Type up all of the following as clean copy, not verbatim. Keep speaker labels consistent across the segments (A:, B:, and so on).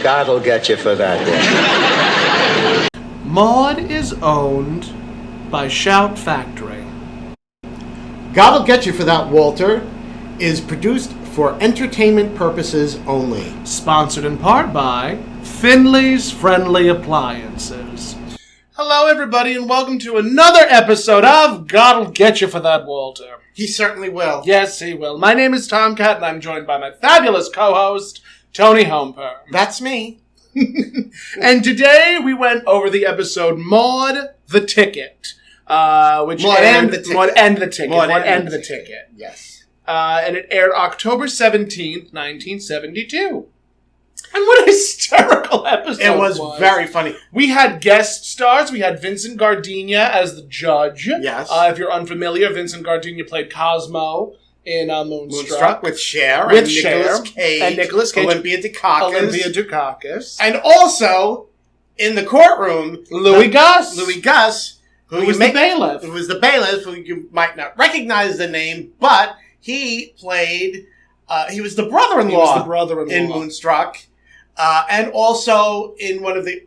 A: God'll get you for that one.
B: Maude is owned by Shout Factory.
C: God'll Get You for That, Walter is produced for entertainment purposes only.
B: Sponsored in part by Finley's Friendly Appliances. Hello, everybody, and welcome to another episode of God'll Get You for That, Walter.
C: He certainly will.
B: Yes, he will. My name is Tom Catt, and I'm joined by my fabulous co-host, Toni Homeperm.
C: That's me.
B: And today we went over the episode Maude the Ticket. Maude and the Ticket.
C: Yes.
B: And it aired October 17th, 1972. And what a hysterical episode
C: It was very funny.
B: We had guest stars. We had Vincent Gardenia as the judge.
C: Yes.
B: If you're unfamiliar, Vincent Gardenia played Cosmo in Moonstruck.
C: With Cher.
B: With
C: and
B: Cher. Nicolas Cage.
C: Olympia Dukakis.
B: And
C: And also, in the courtroom,
B: Louis Gus.
C: Who
B: was the bailiff.
C: Who was the bailiff, who you might not recognize the name, but he played, he was the brother-in-law in Moonstruck. And also in one of the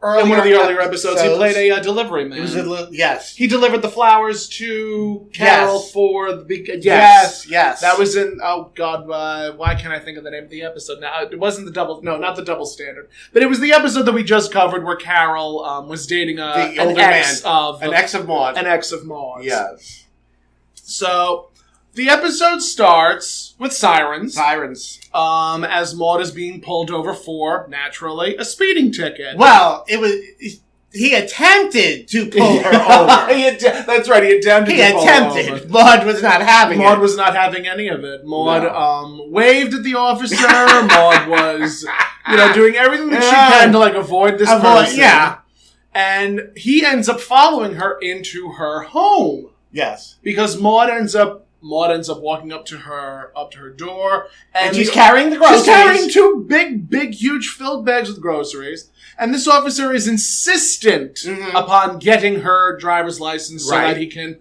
C: earlier
B: episodes, he played a delivery man.
C: Yes.
B: He delivered the flowers to Carol for the big...
C: Yes.
B: That was in... Oh, God, why can't I think of the name of the episode now? It wasn't the double... No, not the double standard. But it was the episode that we just covered where Carol was dating an ex of Maude. An ex of Maude.
C: Yes.
B: So... The episode starts with sirens. As Maude is being pulled over for, naturally, a speeding ticket.
C: Well, he attempted to pull her over.
B: That's right, he attempted to pull her over.
C: Maude was not having it.
B: Maude was not having any of it. Maude waved at the officer. Maude was, doing everything that she can to, avoid this person.
C: Yeah.
B: And he ends up following her into her home.
C: Yes.
B: Because Maude ends up walking up to her door, and
C: she's carrying the groceries.
B: She's carrying two big, huge filled bags with groceries. And this officer is insistent upon getting her driver's license so that he can,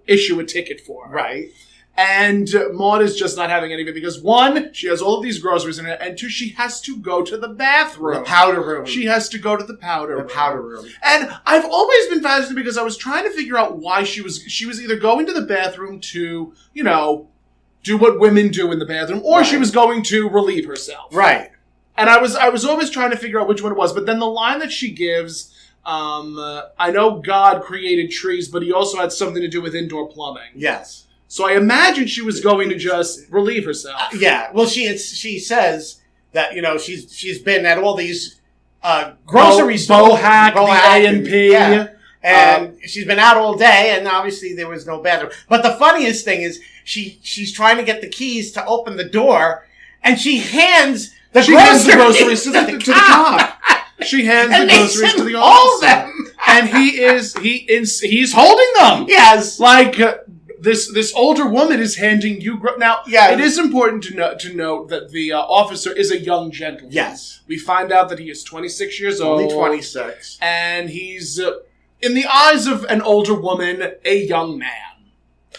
B: issue a ticket for her.
C: Right.
B: And Maude is just not having any of it because, one, she has all of these groceries in it, and two, she has to go to the bathroom.
C: The powder room.
B: She has to go to the powder room.
C: The powder room.
B: And I've always been fascinated because I was trying to figure out why she was either going to the bathroom to, do what women do in the bathroom, or she was going to relieve herself.
C: Right.
B: And I was always trying to figure out which one it was, but then the line that she gives, I know God created trees, but he also had something to do with indoor plumbing.
C: Yes.
B: So I imagine she was going to just relieve herself.
C: Yeah. Well, she says that, she's been at all these grocery stores.
B: Bohack, the A&P.
C: Yeah. And she's been out all day, and obviously there was no bathroom. But the funniest thing is she's trying to get the keys to open the door, and she hands the groceries to the cop.
B: She hands the groceries to the officer. And he's holding them.
C: Yes.
B: This older woman is handing you... Now, it is important to note that the officer is a young gentleman.
C: Yes.
B: We find out that he is 26 years old.
C: Only 26.
B: And he's, in the eyes of an older woman, a young man.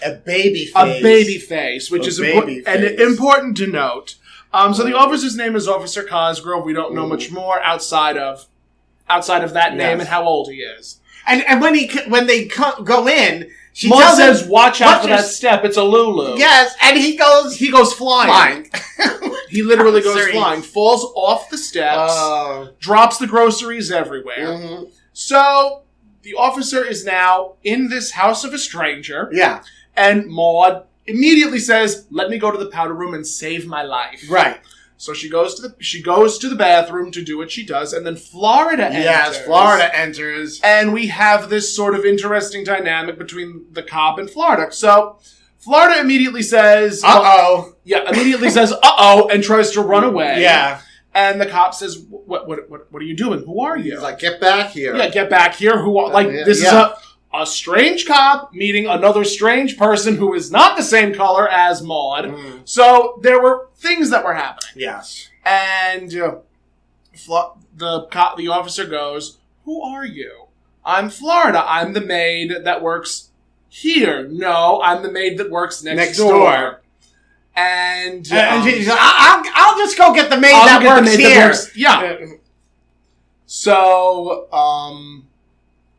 C: A baby face.
B: A baby face, which is important to note. So the officer's name is Officer Cosgrove. We don't know much more outside of that name and how old he is.
C: And when they go in...
B: Maude says, watch out for that step. It's a Lulu.
C: Yes, and he goes flying.
B: He literally goes flying. Falls off the steps. Drops the groceries everywhere. Mm-hmm. So, the officer is now in this house of a stranger.
C: Yeah.
B: And Maude immediately says, let me go to the powder room and save my life.
C: Right.
B: So she goes to the bathroom to do what she does, and then Florida enters.
C: Yes, Florida enters.
B: And we have this sort of interesting dynamic between the cop and Florida. So Florida immediately says...
C: Uh-oh.
B: Immediately says, uh-oh, and tries to run away.
C: Yeah.
B: And the cop says, what are you doing? Who are you?
C: He's like, get back here.
B: Yeah, get back here. This is a strange cop meeting another strange person who is not the same color as Maude. Mm. So there were things that were happening.
C: Yes.
B: And the officer goes, who are you? I'm Florida. I'm the maid that works here. No, I'm the maid that works next door. And
C: she's like, I'll just go get the maid that works here.
B: Yeah. So,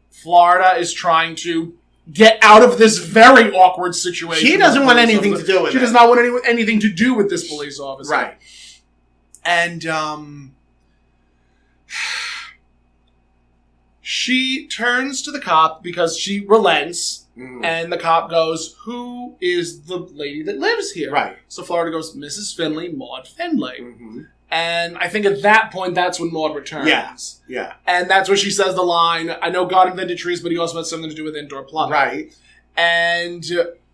B: Florida is trying to get out of this very awkward situation.
C: She doesn't want anything to do with it.
B: She does not want anything to do with this police officer.
C: Right.
B: And, she turns to the cop because she relents. And the cop goes, who is the lady that lives here?
C: Right.
B: So Florida goes, Mrs. Finley, Maude Finley. And I think at that point, that's when Maude returns.
C: Yeah.
B: And that's where she says the line, I know God invented trees, but he also had something to do with indoor plumbing.
C: Right.
B: And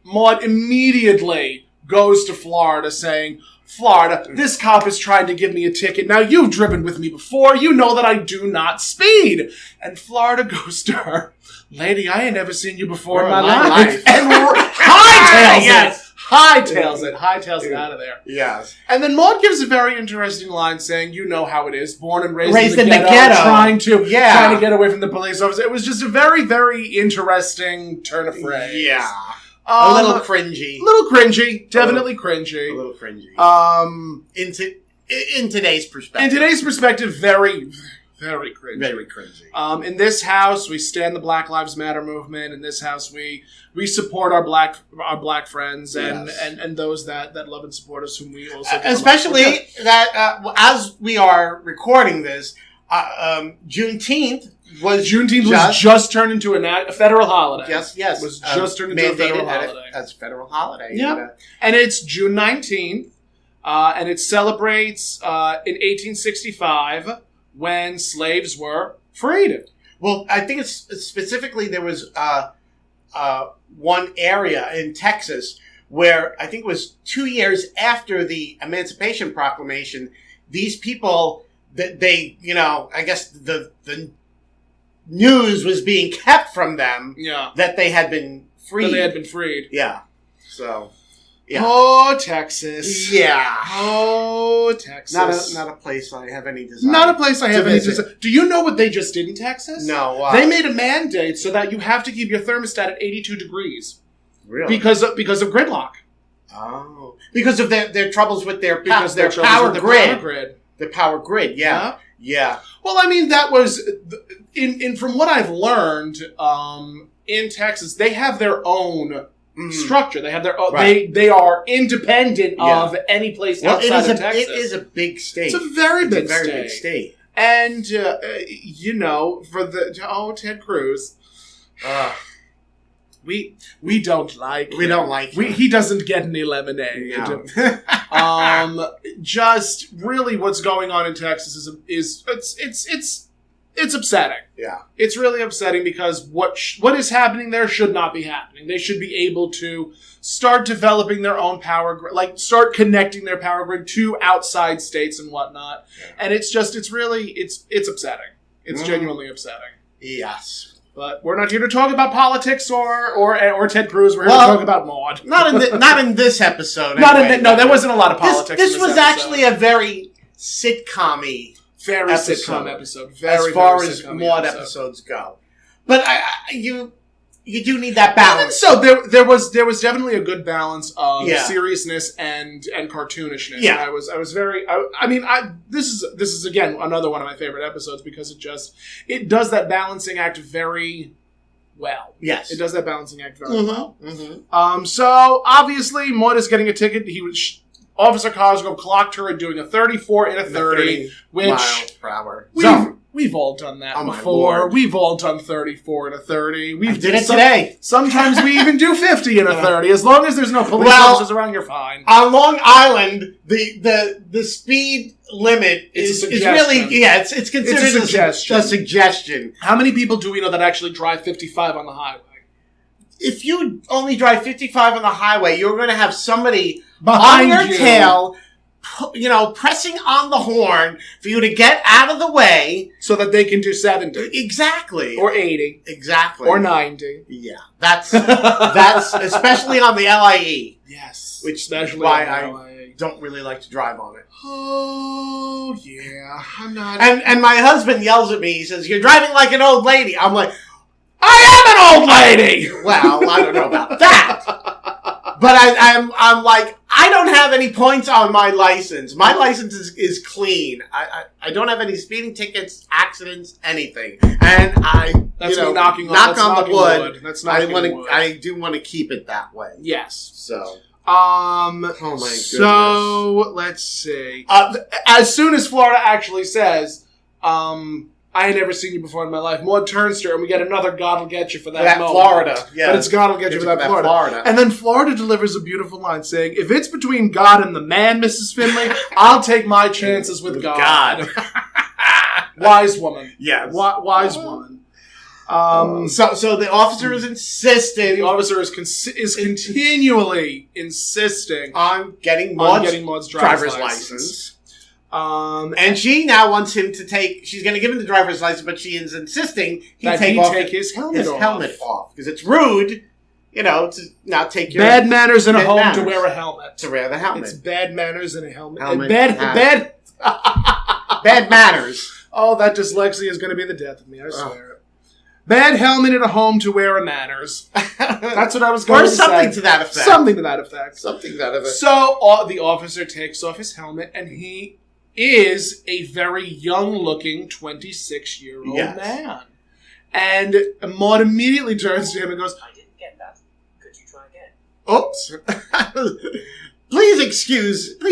B: Maude immediately goes to Florida saying, Florida, this cop is trying to give me a ticket. Now, you've driven with me before. You know that I do not speed. And Florida goes to her, lady, I ain't never seen you before in my life. And hightails it out of there.
C: Yes.
B: And then Maude gives a very interesting line saying, you know how it is, born and raised in the ghetto. Trying to get away from the police officer. It was just a very, very interesting turn of phrase.
C: Yeah. A little cringy.
B: Definitely cringy.
C: A little cringy. In today's perspective. Very, very cringy.
B: Very cringy. In this house, we stand the Black Lives Matter movement. In this house, we support our black friends and those that love and support us, whom we also
C: especially that as we are recording this, Juneteenth was
B: just turned into a federal holiday.
C: Yes.
B: It was just turned into a federal holiday.
C: As a federal holiday.
B: Yeah. And it's June 19th, and it celebrates in 1865 when slaves were freed.
C: Well, I think it's specifically there was one area in Texas where I think it was 2 years after the Emancipation Proclamation, these people they I guess the news was being kept from them that they had been freed. Yeah. So, yeah.
B: Oh, Texas.
C: Yeah.
B: Oh, Texas.
C: Not a place I have any desire.
B: Not a place I have any desire. Do you know what they just did in Texas?
C: No.
B: They made a mandate so that you have to keep your thermostat at 82 degrees.
C: Really?
B: Because of gridlock.
C: Oh. Because of their troubles with their power grid. The power grid, yeah.
B: Well, I mean, that was from what I've learned in Texas, they have their own structure. They have their own.
C: Right.
B: They are independent of any place outside of Texas.
C: It is a big state.
B: It's a very big
C: state.
B: And for Ted Cruz. We don't like him. He doesn't get any lemonade.
C: No.
B: Just really what's going on in Texas is it's upsetting.
C: Yeah.
B: It's really upsetting because what is happening there should not be happening. They should be able to start developing their own power grid, start connecting their power grid to outside states and whatnot. Yeah. And it's upsetting. It's genuinely upsetting.
C: Yes.
B: But we're not here to talk about politics or Ted Cruz. We're here to talk about Maude.
C: Not in this episode.
B: There wasn't a lot of politics.
C: This was actually a very sitcom-y
B: sitcom episode.
C: As far as Maude episodes go. But you do need that balance.
B: So there was definitely a good balance of seriousness and cartoonishness.
C: Yeah.
B: And I was very. This is again another one of my favorite episodes because it does that balancing act very well.
C: Yes,
B: it does that balancing act very well. Mm-hmm. So obviously Maude is getting a ticket. Officer Cosgrove clocked her at doing a 34 and a 30, which
C: miles per hour.
B: We've all done that before. We've all done 34 and a 30. We
C: did it today.
B: Sometimes we even do 50 and a 30. As long as there's no police officers around, you're fine.
C: On Long Island, the speed limit is really it's considered a suggestion.
B: How many people do we know that actually drive 55 on the highway?
C: If you only drive 55 on the highway, you're going to have somebody behind your tail, pressing on the horn for you to get out of the way.
B: So that they can do 70.
C: Exactly.
B: Or 80.
C: Exactly.
B: Or 90.
C: Yeah. That's especially on the LIE.
B: Yes.
C: Which is why I don't really like to drive on it.
B: Oh, yeah. I'm not.
C: And my husband yells at me. He says, "You're driving like an old lady." I'm like, I am an old lady! Well, I don't know about that. But I'm like, I don't have any points on my license. My license is clean. I don't have any speeding tickets, accidents, anything. And
B: that's me knocking
C: on the wood.
B: That's knocking wood.
C: I do want to keep it that way.
B: Yes.
C: So.
B: Oh my goodness. So let's see. As soon as Florida actually says, I ain't never seen you before in my life, Maude turns to her and we get another God will get you for that moment.
C: Florida. Yeah.
B: But it's God will get you for that Florida. And then Florida delivers a beautiful line saying, if it's between God and the man, Mrs. Finley, I'll take my chances with God. Wise woman.
C: Yes.
B: Wise woman.
C: So the officer is insisting.
B: The officer is continually insisting
C: on getting Maude's driver's license. And she now wants him to take. She's going to give him the driver's license, but she is insisting he take his helmet off because it's rude, to not take your
B: bad manners in a home to wear a helmet.
C: To wear the helmet.
B: It's bad manners in a helmet.
C: Bad manners.
B: Oh, that dyslexia is going to be the death of me. I swear. Bad helmet in a home to wear a manners. That's what I was going to say.
C: Or something to that effect.
B: Something to that effect.
C: Something to that effect.
B: So the officer takes off his helmet, and he is a very young-looking 26-year-old man. And Maude immediately turns to him and goes,
A: I didn't get that. Could you try again?
C: Oops. Please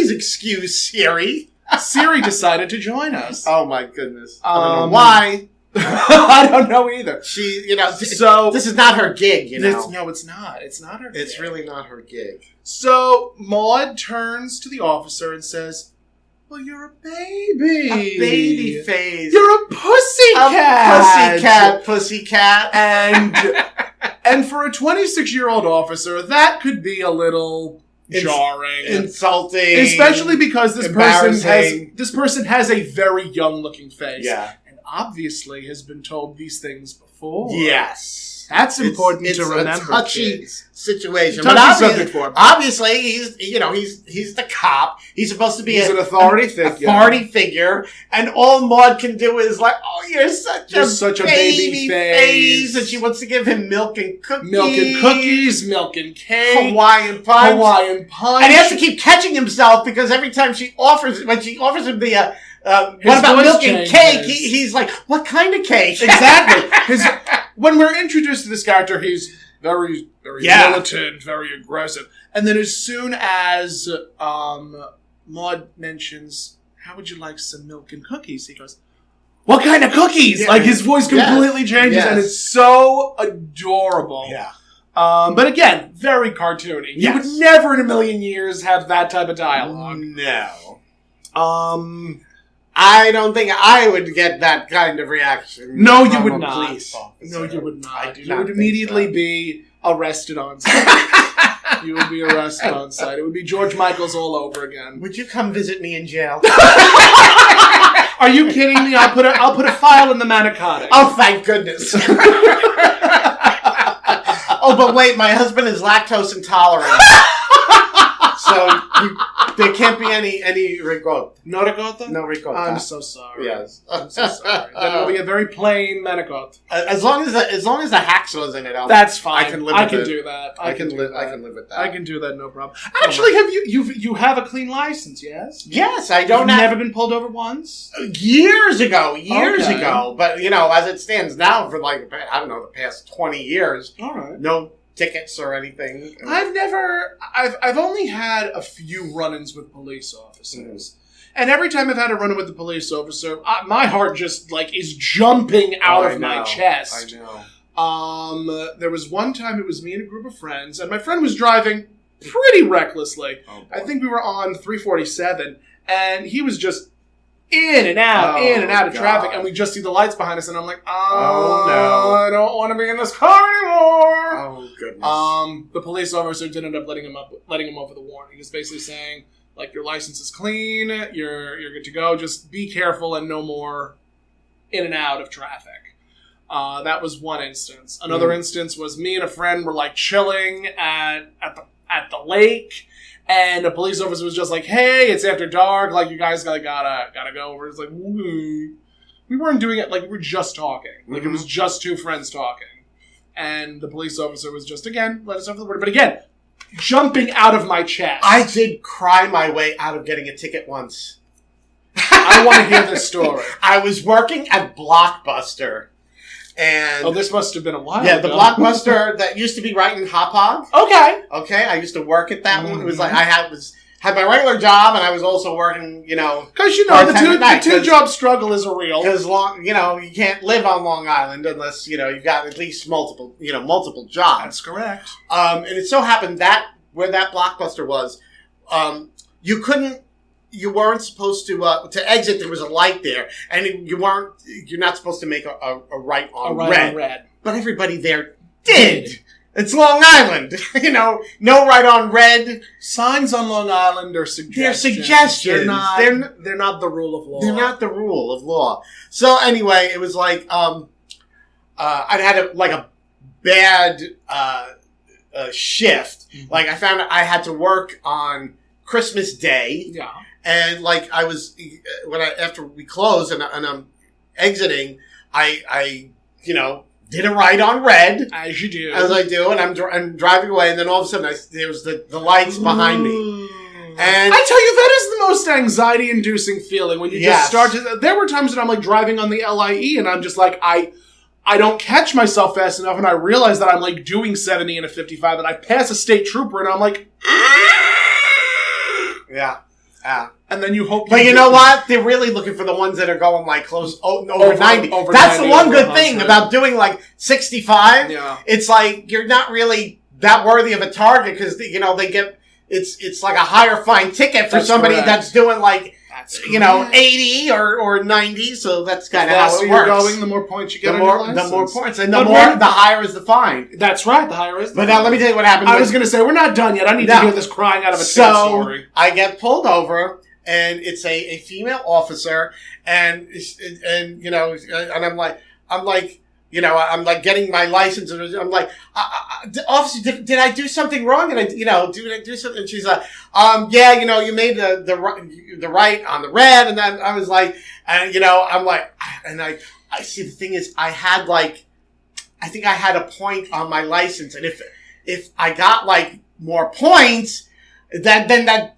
C: excuse Siri.
B: Siri decided to join us.
C: Oh my goodness. I don't know why.
B: I don't know either.
C: She, so this is not her gig,
B: No, it's not. It's not her gig.
C: It's really not her gig.
B: So Maude turns to the officer and says, well, you're a baby.
C: A baby face.
B: You're a pussycat.
C: Pussycat.
B: And for a 26-year-old officer, that could be a little jarring.
C: Insulting.
B: Especially because this person has a very young-looking face.
C: Yeah.
B: Obviously has been told these things before.
C: Yes.
B: That's important to remember.
C: It's a touchy situation.
B: Obviously,
C: he's the cop. He's supposed to be
B: an authority
C: figure. And all Maude can do is like, oh, you're such a baby face. And she wants to give him milk and cookies.
B: Milk and cake.
C: Hawaiian punch.
B: And
C: he has to keep catching himself because every time when she offers him the, what about milk and cake? He's like, what kind of cake?
B: Exactly. When we're introduced to this character, he's very, very militant, very aggressive. And then as soon as Maude mentions, how would you like some milk and cookies? He goes, what kind of cookies? Yeah. Like his voice completely changes and it's so adorable.
C: Yeah.
B: But again, very cartoony. You would never in a million years have that type of dialogue.
C: No. I don't think I would get that kind of reaction.
B: No, you would not. No, you would not. You would immediately be arrested on site. You would be arrested on site. It would be George Michael's all over again.
C: Would you come visit me in jail?
B: Are you kidding me? I'll put a file in the manicotti.
C: Oh, thank goodness. Oh, but wait, my husband is lactose intolerant. So there can't be any ricotta.
B: No ricotta?
C: No ricotta.
B: I'm so sorry.
C: Yes.
B: I'm so sorry. Then it'll be a very plain manicotti.
C: As long as the hacksaws in it,
B: that's fine.
C: I can live
B: with it. Do that.
C: I can live with that.
B: I can do that, no problem. Actually, you have a clean license? Yes.
C: Yes, I
B: You've
C: don't.
B: Never been pulled over once?
C: Years ago. But as it stands now, for the past 20 years.
B: All right.
C: No tickets or anything.
B: I've only had a few run-ins with police officers. And every time I've had a run-in with the police officer, my heart just is jumping out of my chest.
C: I know.
B: There was one time it was me and a group of friends, and my friend was driving pretty recklessly. I think we were on 347, and he was just in and out of traffic, and we just see the lights behind us, and I'm like, oh no, I don't want to be in this car anymore.
C: Oh goodness.
B: The police officer did end up letting him off with a warning. He was basically saying, your license is clean, you're good to go, just be careful and no more in and out of traffic. That was one instance. Another instance was me and a friend were chilling at the lake. And a police officer was just like, hey, it's after dark. You guys gotta go. We're just like, we weren't doing it. We were just talking. It was just two friends talking. And the police officer was just, again, let us off the word. But again, jumping out of my chest.
C: I did cry my way out of getting a ticket once.
B: I want to hear this story.
C: I was working at Blockbuster. And
B: this must have been a while
C: ago.
B: The
C: Blockbuster that used to be right in Hauppauge.
B: Okay.
C: I used to work at that one. It was like I had my regular job, and I was also working,
B: because the two job struggle is real.
C: Because you can't live on Long Island unless you've got at least multiple jobs.
B: That's correct.
C: And it so happened that where that Blockbuster was, you weren't supposed to exit. There was a light there, and you're not supposed to make a right on red. But everybody there did. It's Long Island, no right on red.
B: Signs on Long Island are suggestions.
C: They're suggestions.
B: They're not the rule of law.
C: They're not the rule of law. So anyway, it was like I'd had a bad shift. Mm-hmm. Like I found I had to work on Christmas Day.
B: Yeah.
C: And I was after we closed and I'm exiting, I did a right on red.
B: As you do.
C: As I do, and I'm driving away, and then all of a sudden there was the lights behind me. And
B: I tell you, that is the most anxiety-inducing feeling when you just start to... There were times when I'm driving on the LIE, and I'm just I don't catch myself fast enough, and I realize that I'm doing 70 in a 55, and I pass a state trooper, and I'm like...
C: Yeah.
B: And then you hope...
C: But you know what? They're really looking for the ones that are going close over 90. That's the one good thing about doing 65.
B: Yeah.
C: It's you're not really that worthy of a target because, they get... It's like a higher fine ticket for somebody that's doing 80 or 90. So that's kind of how it works.
B: The faster you're going, the more points you get on your license.
C: The more points. And the higher is the fine.
B: That's right. The higher is the fine.
C: But now let me tell you what happened.
B: I was going to say, we're not done yet. I need to hear this crying out of a story.
C: So I get pulled over. And it's a female officer, and I'm getting my license, and I'm like, officer, did I do something wrong? And did I do something? And she's like, you made the right on the red, and then I was like, and I'm like, and I see the thing is, I had I think I had a point on my license, and if I got more points, then that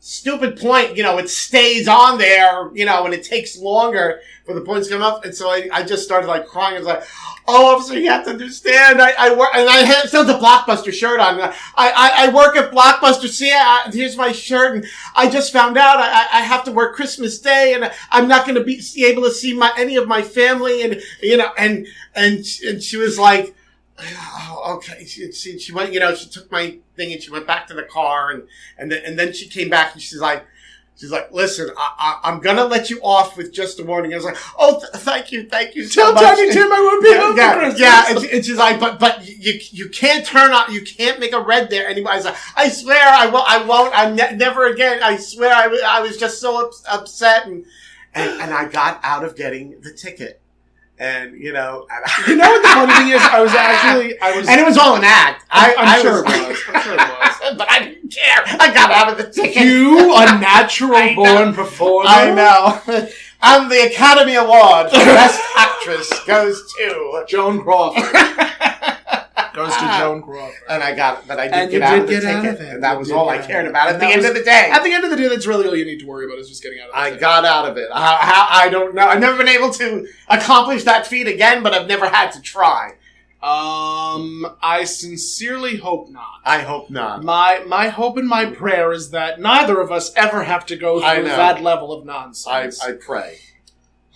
C: stupid point, it stays on there, and it takes longer for the points to come up. And so I just started crying. I was like, oh, officer, you have to understand. I work, and I had still the Blockbuster shirt on. I work at Blockbuster. See, here's my shirt. And I just found out I have to work Christmas Day, and I'm not going to be able to see any of my family. And, and she was like, oh, okay. She went, she took my thing and she went back to the car and then she came back and she's like, listen, I'm gonna let you off with just a warning. I was like, oh, thank you so much.
B: Tell Tiny Tim I won't be home for Christmas.
C: Yeah, and she's like, but you can't turn on, you can't make a red there anymore. I was like, I swear I won't, never again. I swear I was just so upset and I got out of getting the ticket. And, you know what
B: the funny thing is, I was,
C: and it was all an act.
B: I'm sure it was.
C: But I didn't care. I got out of the ticket.
B: You, a natural-born performer.
C: I know. And the Academy Award for Best Actress goes to
B: Joan Crawford. Goes to Joan Crawford.
C: And I got it, but I did get out of the ticket. And that was all I cared about at the end of the day.
B: At the end of the day, that's really all you need to worry about is just getting out of the ticket.
C: I got out of it. I don't know. I've never been able to accomplish that feat again, but I've never had to try.
B: I sincerely hope not.
C: I hope not.
B: My hope and my prayer is that neither of us ever have to go through that level of nonsense.
C: I pray.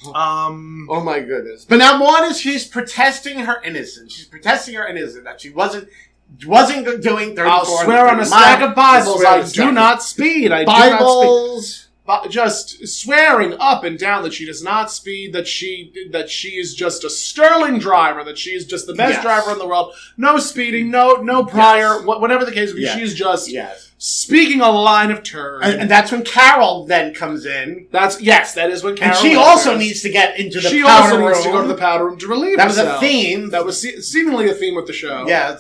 C: Oh my goodness. But now Maude she's protesting her innocence. She's protesting her innocence that she wasn't doing 34.
B: I'll swear on a stack of Bibles I do not speed. I
C: Bibles.
B: Just swearing up and down that she does not speed, that she is just a sterling driver, that she is just the best driver in the world. No speeding, no prior, whatever the case may be. She's just speaking a line of terms.
C: And that's when Carol then comes in.
B: That is when Carol.
C: And she also needs to get into the powder room. She
B: also needs to go to the powder room to relieve herself.
C: That was a theme.
B: That was seemingly a theme with the show.
C: Yeah.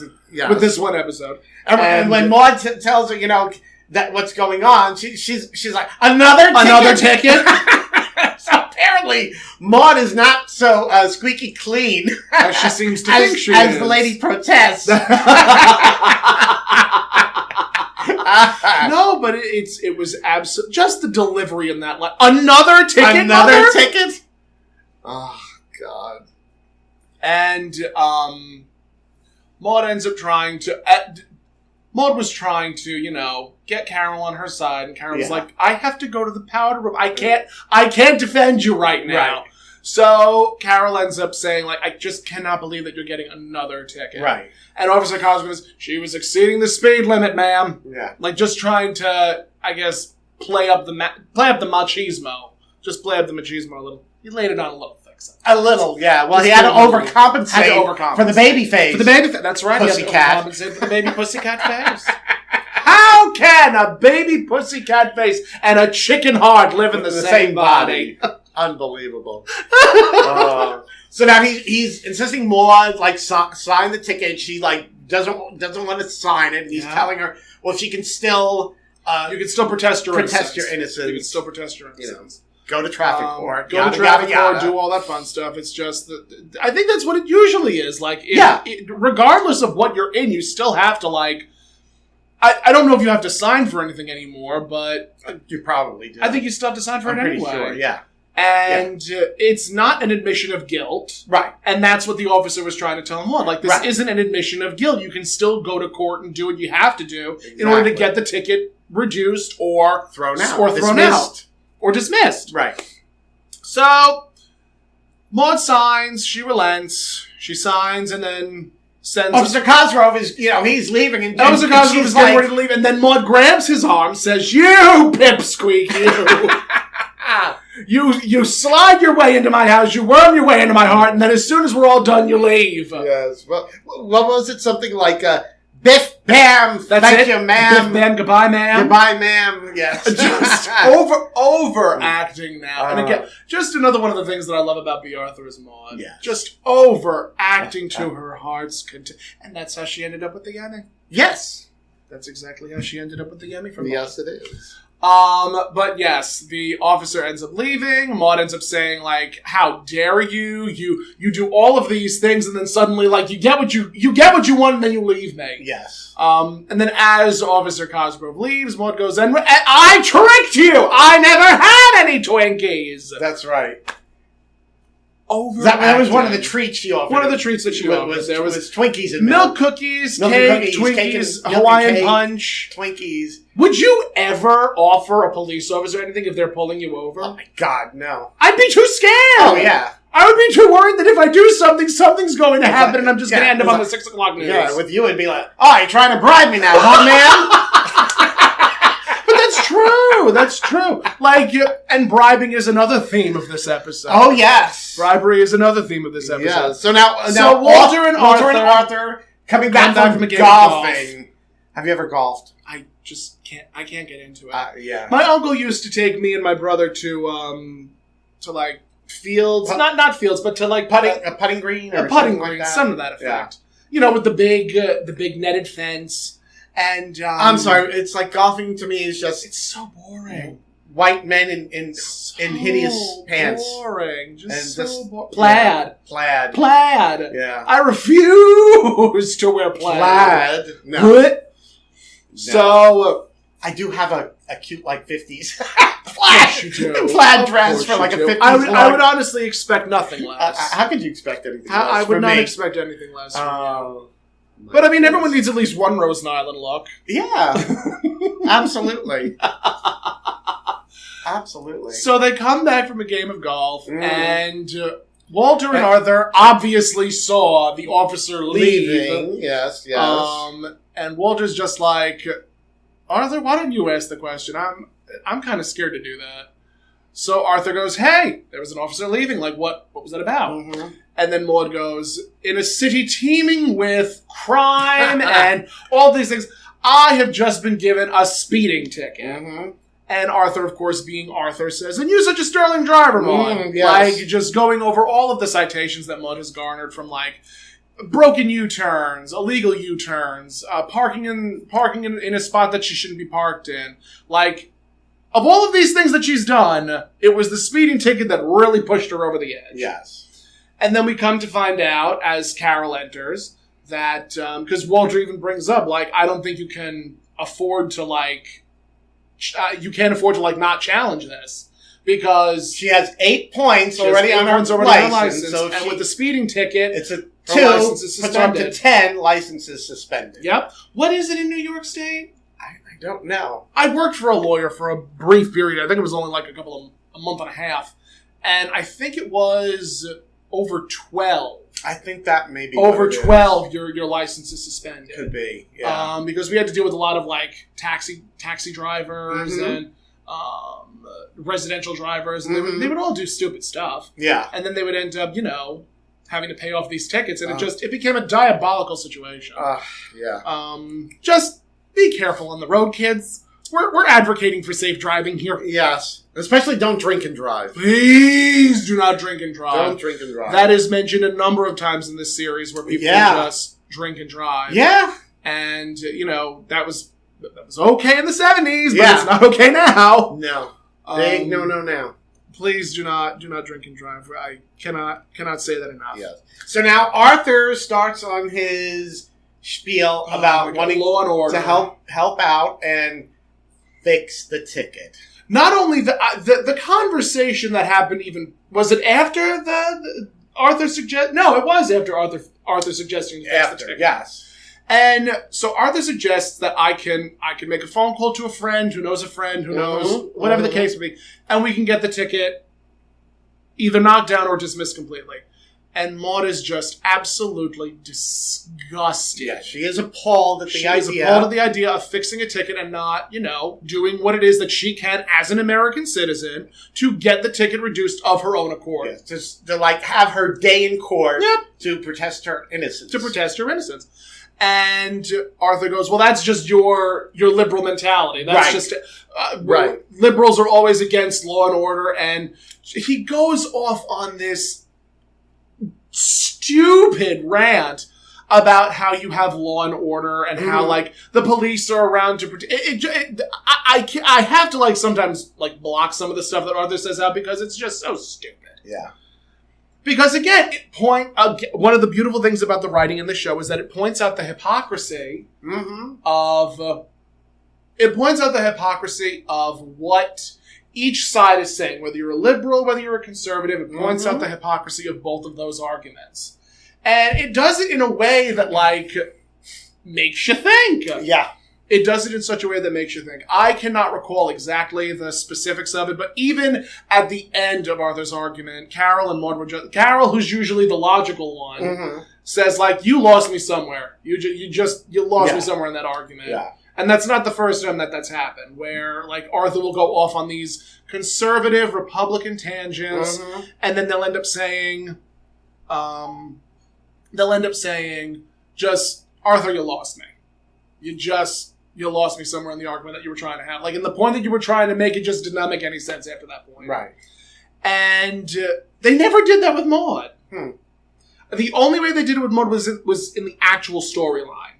B: With this one episode.
C: And when Maude tells her, that what's going on, she's like, another ticket? So apparently, Maude is not so squeaky clean
B: as she seems to think she is.
C: As the lady protests.
B: No, but it was absolute. Just the delivery in that line. Another ticket.
C: Another ticket. Oh God.
B: And Maude ends up trying to. Maude was trying to, get Carol on her side, and Carol was like, "I have to go to the powder room. I can't defend you right now." Right. So Carol ends up saying, like, "I just cannot believe that you're getting another ticket." Right. And Officer Cosgrove goes, "She was exceeding the speed limit, ma'am." Yeah. Like, just trying to, I guess, play up the machismo. Just play up the machismo a little. He laid it on a little thick.
C: A little, yeah. Well, he had to overcompensate for the baby face. For the baby face.
B: That's right.
C: Pussycat.
B: He had to overcompensate for the baby pussycat face. How can a baby pussycat face and a chicken heart live in the same body?
C: Unbelievable. So now he's insisting Maude sign the ticket. She doesn't want to sign it. And he's telling her, well, she can still
B: you can still protest your innocence.
C: You can
B: still protest your innocence.
C: Go to traffic court.
B: Go to traffic court, do all that fun stuff. It's just that I think that's what it usually is. Like, regardless of what you're in, you still have to I don't know if you have to sign for anything anymore, but
C: you probably do.
B: I think you still have to sign for it anyway.
C: Sure, yeah.
B: And it's not an admission of guilt.
C: Right.
B: And that's what the officer was trying to tell him. Like, this isn't an admission of guilt. You can still go to court and do what you have to do in order to get the ticket reduced or
C: thrown out.
B: Or dismissed.
C: Right.
B: So, Maude signs. She relents. She signs and then sends...
C: Officer Cosgrove is, he's leaving. And
B: Officer Cosgrove is getting ready to leave. And then Maude grabs his arm, says, "You pipsqueak, you. You slide your way into my house. You worm your way into my heart. And then as soon as we're all done, you leave."
C: Yes. Well, what was it? Something like... Biff, bam, thank you, ma'am.
B: Biff, bam, goodbye, ma'am.
C: Goodbye, ma'am. Yes.
B: Just overacting now. And again, just another one of the things that I love about B. Arthur is Maude. Yeah. Just overacting to her heart's content. And that's how she ended up with the Emmy.
C: Yes.
B: That's exactly how she ended up with the Emmy from
C: Yes, it is.
B: But yes, the officer ends up leaving. Maude ends up saying, like, "How dare you? You do all of these things, and then suddenly, like, you get what you want, and then you leave me."
C: Yes.
B: And then as Officer Cosgrove leaves, Maude goes, "And I tricked you! I never had any Twinkies!"
C: That's right. That was one of the treats she offered.
B: One of the treats that she offered.
C: There was Twinkies and
B: milk cookies, cake, Twinkies, Hawaiian punch.
C: Twinkies.
B: Would you ever offer a police officer anything if they're pulling you over?
C: Oh my God, no.
B: I'd be too scared.
C: Oh yeah.
B: I would be too worried that if I do something, something's going to happen and I'm just going to end up on the 6 o'clock news.
C: Yeah, with you it'd be like, "Oh, you're trying to bribe me now, huh, man?"
B: But that's true. That's true. And bribing is another theme of this episode.
C: Oh, yes.
B: Bribery is another theme of this episode. Yeah.
C: So now Walter and Arthur coming back from golfing. Have you ever golfed?
B: I just can't. I can't get into it.
C: Yeah.
B: My uncle used to take me and my brother to fields, not fields, but to
C: a putting green,
B: or putting green, something to that effect. Yeah. With the big netted fence. And
C: I'm sorry, it's like golfing to me is just
B: it's so boring.
C: White men in hideous pants.
B: Boring. Just
C: and
B: so boring. Plaid.
C: Yeah.
B: I refuse to wear plaid.
C: No.
B: So
C: I do have a cute 50s
B: plaid
C: dress for a 50s.
B: I would honestly expect nothing less.
C: How could you expect anything less?
B: I would not expect anything less. But I mean, everyone needs at least one Rose Island look.
C: Yeah, absolutely. Absolutely.
B: So they come back from a game of golf, and Walter and Arthur obviously saw the officer leaving.
C: Yes.
B: And Walter's just like, "Arthur, why don't you ask the question? I'm kind of scared to do that." So Arthur goes, "Hey, there was an officer leaving. Like, what was that about?" Mm-hmm. And then Maude goes, "In a city teeming with crime and all these things, I have just been given a speeding ticket." Mm-hmm. And Arthur, of course, being Arthur, says, "And you're such a sterling driver, Maude."
C: Yes.
B: Just going over all of the citations that Maude has garnered from, broken U-turns, illegal U-turns, parking in a spot that she shouldn't be parked in. Of all of these things that she's done, it was the speeding ticket that really pushed her over the edge.
C: Yes.
B: And then we come to find out, as Carol enters, that, because Walter even brings up, I don't think you can afford to like not challenge this. Because
C: she has 8 points already on her license.
B: So and with the speeding ticket,
C: it's a 2, puts her up to 10 licenses suspended.
B: Yep. What is it in New York State?
C: I don't know.
B: I worked for a lawyer for a brief period. I think it was only like a month and a half. And I think it was over 12.
C: I think that may be
B: over 12. Your license is suspended.
C: Could be. Yeah.
B: Because we had to deal with a lot of like taxi drivers and residential drivers, and they would all do stupid stuff.
C: Yeah.
B: And then they would end up, having to pay off these tickets, and it became a diabolical situation.
C: Yeah.
B: Just be careful on the road, kids. We're advocating for safe driving here.
C: Yes. Especially don't drink and drive.
B: Please do not drink and drive.
C: Don't drink and drive.
B: That is mentioned a number of times in this series where people just drink and drive.
C: Yeah.
B: And, that was okay in the 70s, but it's not okay now.
C: No. Big no now.
B: Please do not drink and drive. I cannot say that enough.
C: Yes. So now Arthur starts on his spiel about wanting
B: law and order
C: to help out and fix the ticket.
B: Not only the conversation that happened, even was it after the Arthur suggest? No, it was after Arthur suggesting to fix the ticket.
C: Yes.
B: And so Arthur suggests that I can make a phone call to a friend who knows a friend who knows whatever the case may be, and we can get the ticket either knocked down or dismissed completely. And Maude is just absolutely disgusted.
C: Yeah, she is appalled at
B: the idea of fixing a ticket and not, doing what it is that she can as an American citizen to get the ticket reduced of her own accord.
C: Yeah, just to have her day in court to protest her innocence.
B: And Arthur goes, well, that's just your liberal mentality. That's just...
C: right.
B: Liberals are always against law and order. And he goes off on this stupid rant about how you have law and order and how, the police are around to protect... I have to, sometimes, block some of the stuff that Arthur says out because it's just so stupid.
C: Yeah.
B: Because again, one of the beautiful things about the writing in the show is that it points out the hypocrisy of what each side is saying. Whether you're a liberal, whether you're a conservative, it points out the hypocrisy of both of those arguments, and it does it in a way that makes you think.
C: Yeah. It
B: does it in such a way that makes you think. I cannot recall exactly the specifics of it, but even at the end of Arthur's argument, Carol and Maude were just... Carol, who's usually the logical one, says, you lost me somewhere. You lost me somewhere in that argument.
C: Yeah.
B: And that's not the first time that's happened, where, Arthur will go off on these conservative Republican tangents, and then they'll end up saying, just, Arthur, you lost me. You lost me somewhere in the argument that you were trying to have. And the point that you were trying to make, it just did not make any sense after that point.
C: Right.
B: And they never did that with Maude. The only way they did it with Maude was in the actual storyline.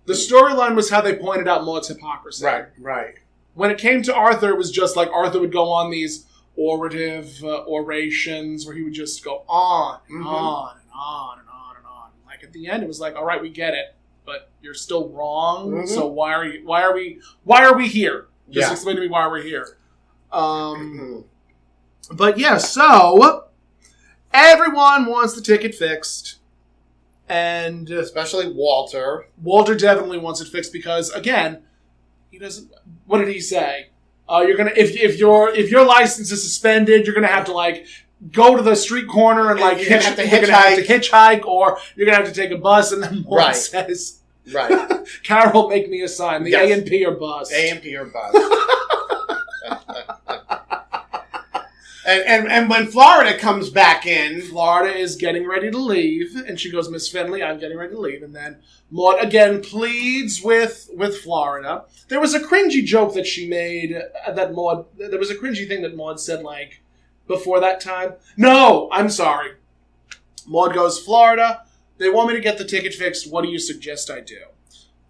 B: The storyline was how they pointed out Maude's hypocrisy.
C: Right.
B: When it came to Arthur, it was just Arthur would go on these orations where he would just go on and on and on and on and on. At the end, it was all right, we get it. But you're still wrong. So why are we here? Just explain to me why we're here. But yeah, so everyone wants the ticket fixed, and
C: especially Walter.
B: Walter definitely wants it fixed because, again, he doesn't. What did he say? You're gonna if your license is suspended, you're gonna have to go to the street corner and you're gonna have to hitchhike, or you're gonna have to take a bus. And then Maude says, Carol, make me a sign. The A and P or bus.
C: A and P or bus. and when Florida comes back in,
B: Florida is getting ready to leave, and she goes, Miss Finley, I'm getting ready to leave. And then Maude again pleads with Florida. There was a cringy joke that she made there was a cringy thing that Maude said before that time. No, I'm sorry. Maude goes, Florida, they want me to get the ticket fixed. What do you suggest I do?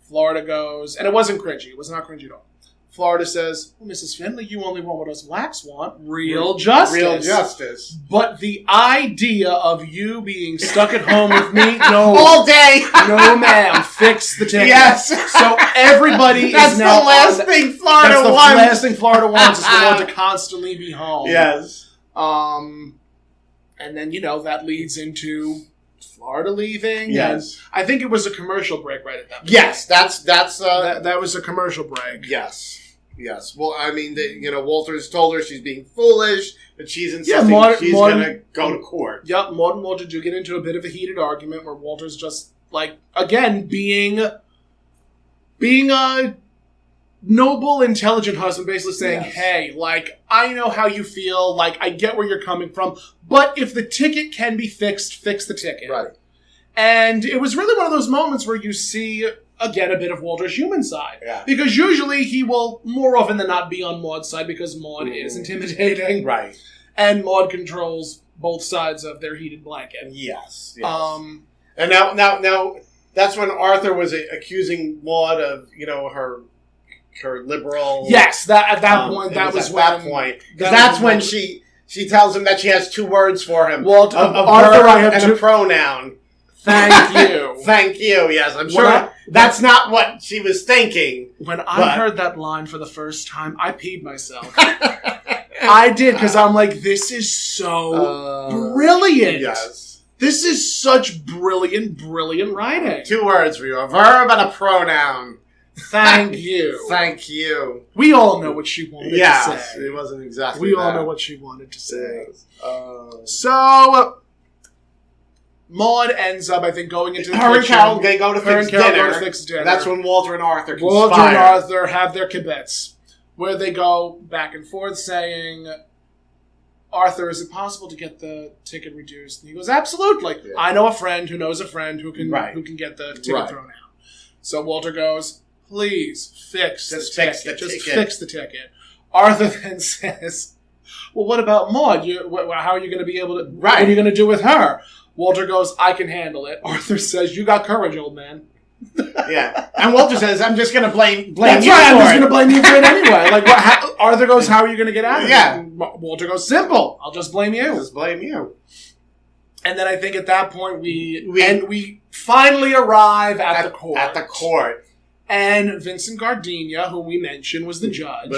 B: Florida goes, and it wasn't cringy. It was not cringy at all. Florida says, well, Mrs. Finley, you only want what us blacks want. Real justice.
C: Real justice.
B: But the idea of you being stuck at home with me, no.
C: All day.
B: No, ma'am. Fix the ticket.
C: Yes.
B: So everybody
C: That's
B: is now
C: the last thing Florida wants.
B: That's the last thing Florida wants is for Lord to constantly be home.
C: Yes.
B: And then, that leads into Florida leaving.
C: Yes.
B: And I think it was a commercial break right at that point.
C: Yes, that's
B: that was a commercial break.
C: Yes. Yes. Well, I mean, Walter's told her she's being foolish, but she's insisting she's going to go to court.
B: Yep, Maude and Walter do get into a bit of a heated argument where Walter's just, again, being a noble, intelligent husband, basically saying, hey, I know how you feel, I get where you're coming from, but if the ticket can be fixed, fix the ticket.
C: Right.
B: And it was really one of those moments where you see, again, a bit of Walter's human side.
C: Yeah.
B: Because usually he will, more often than not, be on Maude's side because Maude is intimidating.
C: Right.
B: And Maude controls both sides of their heated blanket.
C: Yes.
B: And
C: now, that's when Arthur was accusing Maude of, her liberal.
B: Yes, at that point,
C: because that's when she tells him that she has two words for him.
B: Walter,
C: Arthur, I have a pronoun.
B: Thank you.
C: Thank you. Yes, I'm sure that's not what she was thinking.
B: When I heard that line for the first time, I peed myself. I did, because I'm like, this is so brilliant.
C: Yes.
B: This is such brilliant writing.
C: Two words for you, a verb and a pronoun.
B: Thank you.
C: Thank you.
B: We all know what she wanted to say.
C: Yes, it wasn't exactly
B: We all know what she wanted to say.
C: Yes.
B: So, Maude ends up, I think, going into the kitchen.
C: Her and Carol, they go to fix dinner. That's when Walter and Arthur conspire.
B: Walter and Arthur have their kibitz, where they go back and forth saying, Arthur, is it possible to get the ticket reduced? And he goes, absolutely. Yeah. I know a friend who knows a friend who can get the ticket thrown out. So Walter goes, please fix the ticket. Just fix the ticket. Arthur then says, well, what about Maude? How are you going to be able to... What are you going to do with her? Walter goes, I can handle it. Arthur says, you got courage, old man.
C: Yeah. And Walter says, I'm just going to blame
B: That's
C: you
B: right,
C: for
B: I'm just
C: it.
B: going to blame you for it anyway. Arthur goes, how are you going to get out of it?
C: Yeah.
B: Walter goes, simple. I'll just blame you.
C: Just blame you.
B: And then I think at that point we finally arrive at the court.
C: At the court.
B: And Vincent Gardenia, who we mentioned, was the judge.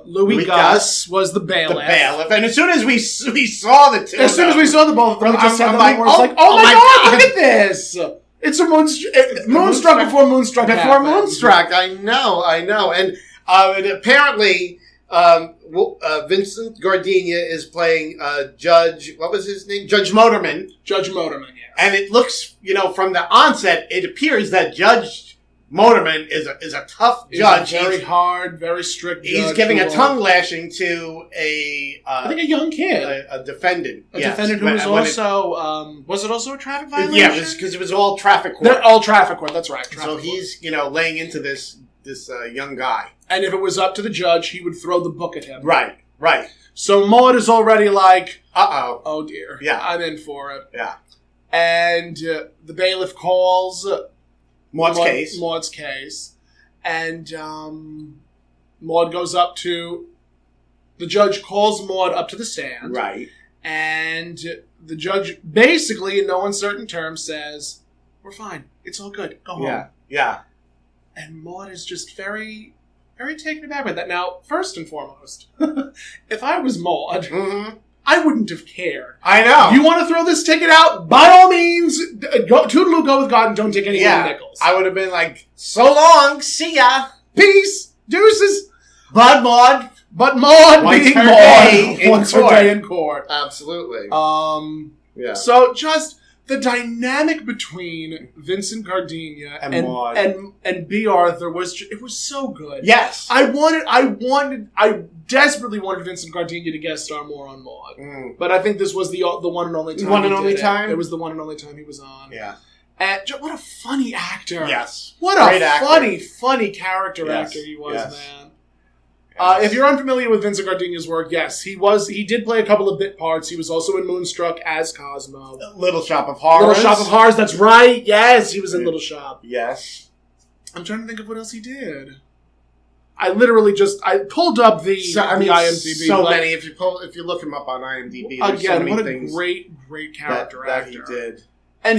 B: Louis Gus was the bailiff.
C: And as soon as we saw the two,
B: as soon as we saw the both of them, we just said
C: oh
B: my God, look at this! It's a Moonstruck before Moonstruck.
C: Before Moonstruck, I know. And apparently, Vincent Gardenia is playing Judge. What was his name? Judge Motorman.
B: Judge Motorman. Yes.
C: And it looks, from the onset, it appears that Judge Motorman is a tough judge.
B: He's a very hard, very strict judge.
C: He's giving a tongue lashing to I
B: think a young kid.
C: A defendant.
B: A defendant who was also... was it also a traffic violation?
C: Yeah, because it was all traffic court.
B: All traffic court, that's right.
C: So he's, laying into this young guy.
B: And if it was up to the judge, he would throw the book at him.
C: Right.
B: So Maude is already like...
C: Uh-oh.
B: Oh, dear.
C: Yeah.
B: I'm in for it.
C: Yeah.
B: And the bailiff calls...
C: Maude's
B: case. And Maude goes up to... The judge calls Maude up to the stand.
C: Right.
B: And the judge basically, in no uncertain terms, says, we're fine. It's all good. Go home.
C: Yeah.
B: And Maude is just very, very taken aback by that. Now, first and foremost, if I was Maude...
C: Mm-hmm.
B: I wouldn't have cared.
C: I know.
B: You want to throw this ticket out? By all means, toodaloo, go with God, and don't take any nickels.
C: I would have been like, so long, see ya,
B: peace, deuces.
C: But Maude
B: being Maude, wants her day in court.
C: Absolutely.
B: Yeah. So just the dynamic between Vincent Gardenia and B. Arthur was so good.
C: Yes.
B: I desperately wanted Vincent Gardenia to guest star more on Maude. But I think this was the one and only time. It was the one and only time he was on.
C: Yeah.
B: And what a funny actor.
C: Yes.
B: What a funny character actor he was, man. If you're unfamiliar with Vincent Gardenia's work, yes, he did play a couple of bit parts. He was also in Moonstruck as Cosmo.
C: Little Shop of Horrors.
B: That's right. Yes, he was in Little Shop.
C: Yes.
B: I'm trying to think of what else he did. I literally I pulled up the IMDb.
C: So many. If you look him up on IMDb, there's so many
B: what a
C: things
B: great character
C: that
B: actor
C: he did.
B: And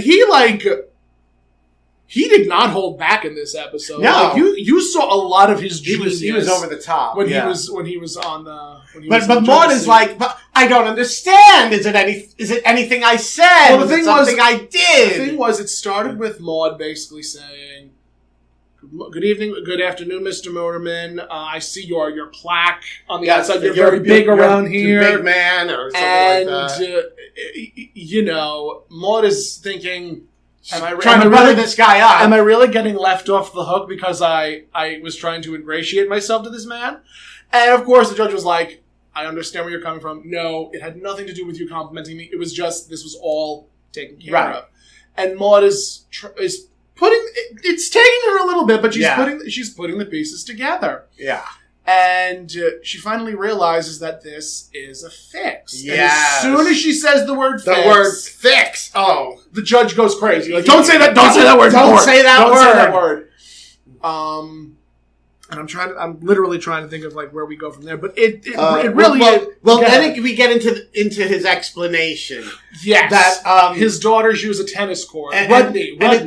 B: he did not hold back in this episode.
C: No,
B: you saw a lot of his genius.
C: He was over the top
B: when he was on the.
C: But Maude is like, but I don't understand. Is it anything I said?
B: Well, the thing
C: something I did.
B: The thing was, it started with Maude basically saying, "Good evening, good afternoon, Mr. Motorman. I see your plaque on the outside. You're very big around here,
C: big man, or something like
B: that." Maude is thinking.
C: Trying to butter this guy up.
B: Am I really getting left off the hook because I was trying to ingratiate myself to this man? And of course, the judge was like, I understand where you're coming from. No, it had nothing to do with you complimenting me. It was just, this was all taken care of. And Maude is putting, it's taking her a little bit, but she's putting the pieces together.
C: Yeah.
B: And she finally realizes that this is a fix.
C: Yes.
B: And as soon as she says the word
C: fix,
B: the judge goes crazy. Like, don't say that word.
C: Don't say that word.
B: And I'm literally trying to think of like where we go from there. But it really is.
C: Well, then we get into his explanation.
B: Yes. That his daughter, she was a tennis court. Rodney, I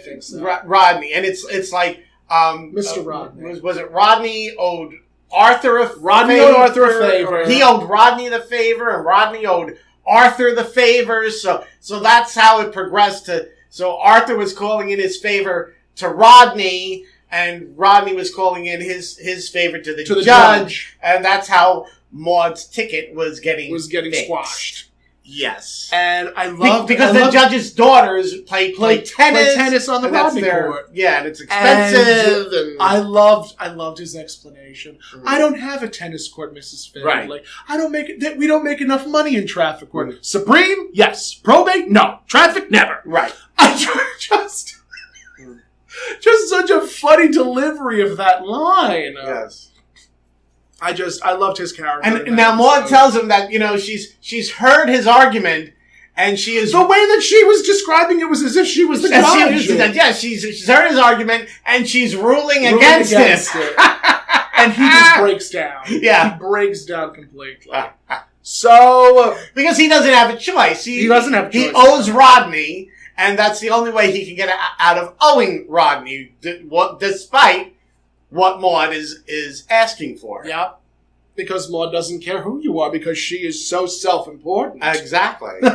B: think so.
C: Rodney, and it's like.
B: Mr. Rodney.
C: Was it Rodney owed Arthur a
B: favor?
C: He owed Rodney the favor, and Rodney owed Arthur the favor. So that's how it progressed so Arthur was calling in his favor to Rodney, and Rodney was calling in his favor to the judge. And that's how Maude's ticket was getting fixed.
B: Squashed.
C: Yes,
B: and I love
C: because the judge's daughters play tennis
B: on the Rodney court.
C: Yeah, and it's expensive. And
B: I loved his explanation. Mm-hmm. I don't have a tennis court, Mrs. Finn.
C: Right.
B: Like, we don't make enough money in traffic court. Mm-hmm. Supreme, yes. Probate, no. Traffic, never.
C: Right.
B: Just such a funny delivery of that line.
C: Yes.
B: I loved his character.
C: And now Maude tells him that, she's heard his argument, and she is...
B: The way that she was describing it was as if she was the judge.
C: She's heard his argument, and she's ruling against it.
B: And he just breaks down.
C: Yeah.
B: He breaks down completely. So...
C: Because he doesn't have a choice.
B: He doesn't have a choice.
C: He owes Rodney, and that's the only way he can get out of owing Rodney, despite... what Maude is asking for.
B: Yeah. Because Maude doesn't care who you are because she is so self-important.
C: Exactly. And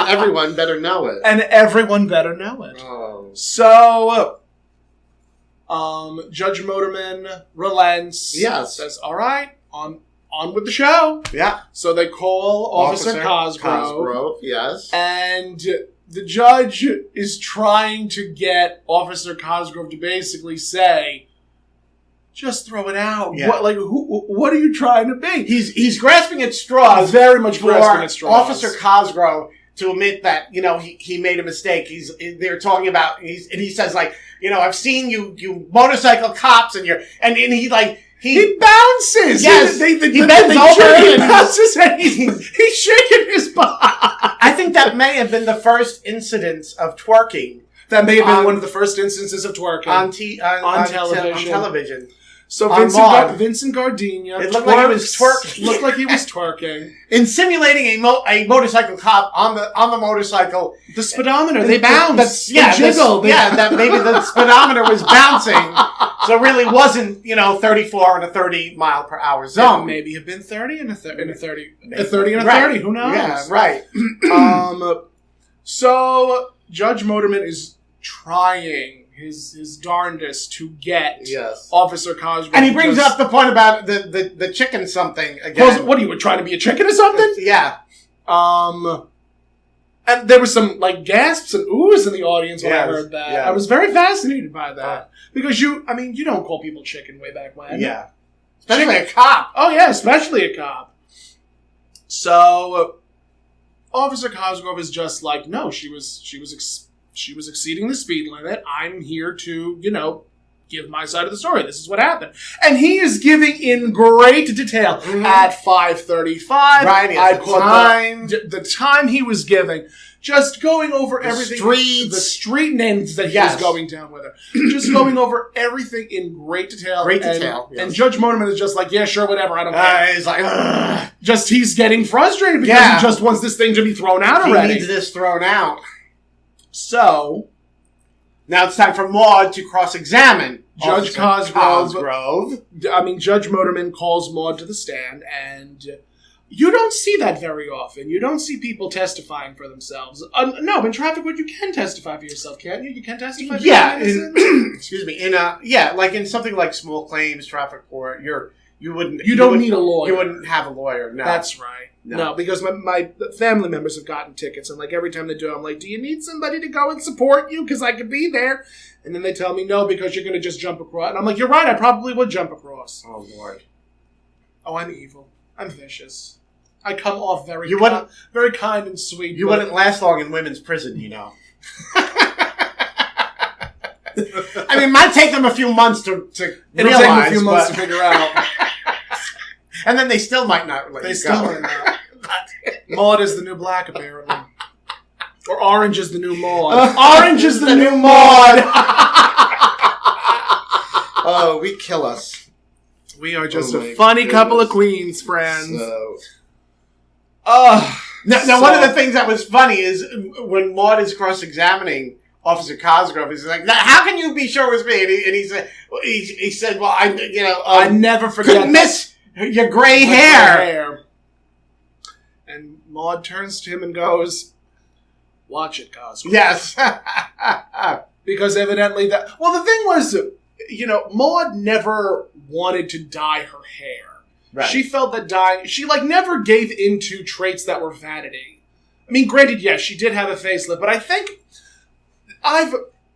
C: everyone better know it.
B: Oh. So, Judge Motorman relents.
C: Yes.
B: Says, all right, on with the show.
C: Yeah.
B: So they call Officer Cosgrove.
C: Yes.
B: And... the judge is trying to get Officer Cosgrove to basically say, just throw it out.
C: Yeah.
B: What are you trying to be?
C: He's grasping at straws.
B: Very much grasping at straws.
C: Officer Cosgrove to admit that, he made a mistake. They're talking about, and he says like, I've seen you motorcycle cops and he like,
B: he bounces.
C: Yes.
B: He
C: bends over.
B: He bounces and he's shaking his butt.
C: I think that may have been the first incidence of twerking.
B: That may have been one of the first instances of twerking
C: on television.
B: So Vincent Gardenia,
C: it looked like he was twerking.
B: Looked like he was twerking
C: in simulating a motorcycle cop on the motorcycle.
B: The speedometer, they bounce.
C: They jiggle. That maybe the speedometer was bouncing, so it really wasn't 34 in a 30 mile per hour zone.
B: Yeah, maybe have been 30 and a 30 and a 30. Who knows?
C: Yeah, right.
B: So Judge Motorman is trying his darndest to get Officer Cosgrove.
C: And he brings up the point about the chicken something again.
B: What, are you trying to be a chicken or something?
C: Yeah.
B: And there was some gasps and oohs in the audience when I heard that.
C: Yeah.
B: I was very fascinated by that. Because you don't call people chicken way back when.
C: Yeah. Especially a cop.
B: Oh yeah, especially a cop. So Officer Cosgrove is just like, no, she was exceeding the speed limit. I'm here to, give my side of the story. This is what happened. And he is giving in great detail at 5:35.
C: Right,
B: I caught the time he was giving. Just going over everything. The street names that he was going down with her. Just going over everything in great detail. And Judge Motorman is just like, yeah, sure, whatever, I don't care.
C: He's like,
B: he's getting frustrated because he just wants this thing to be thrown out already.
C: He needs this thrown out.
B: So,
C: now it's time for Maude to cross-examine
B: Judge Cosgrove. Judge Motorman calls Maude to the stand, and you don't see that very often. You don't see people testifying for themselves. No, in traffic court, you can testify for yourself, can't you? You can testify for yourself.
C: Excuse me. Like in something like small claims traffic court, you don't
B: need a lawyer.
C: You wouldn't have a lawyer. No,
B: that's right. No, because my family members have gotten tickets, and like every time they do, I'm like, do you need somebody to go and support you? Because I could be there. And then they tell me no, because you're going to just jump across. And I'm like, you're right, I probably would jump across.
C: Oh, Lord.
B: Oh, I'm evil. I'm vicious. I come off very kind and sweet.
C: You wouldn't last long in women's prison, you know. I mean, it might take them a few months to realize.
B: It'll take them a few months to figure out.
C: And then they still might not let you go.
B: Might not. Maude is the new black, apparently. Or orange is the new Maude. Orange is the new Maude!
C: Oh, we kill us.
B: We are just a funny couple of queens, friends.
C: Now, one of the things that was funny is when Maude is cross-examining Officer Cosgrove, he's like, "How can you be sure it was me?" And he said, "Well, I
B: never forget.
C: Couldn't miss your gray hair."
B: And Maude turns to him and goes, "Watch it, Cosgrove."
C: Yes,
B: because evidently the thing was, Maude never wanted to dye her hair. Right. She felt that dyeing, she never gave into traits that were vanity. I mean, granted, yes, she did have a facelift, but I think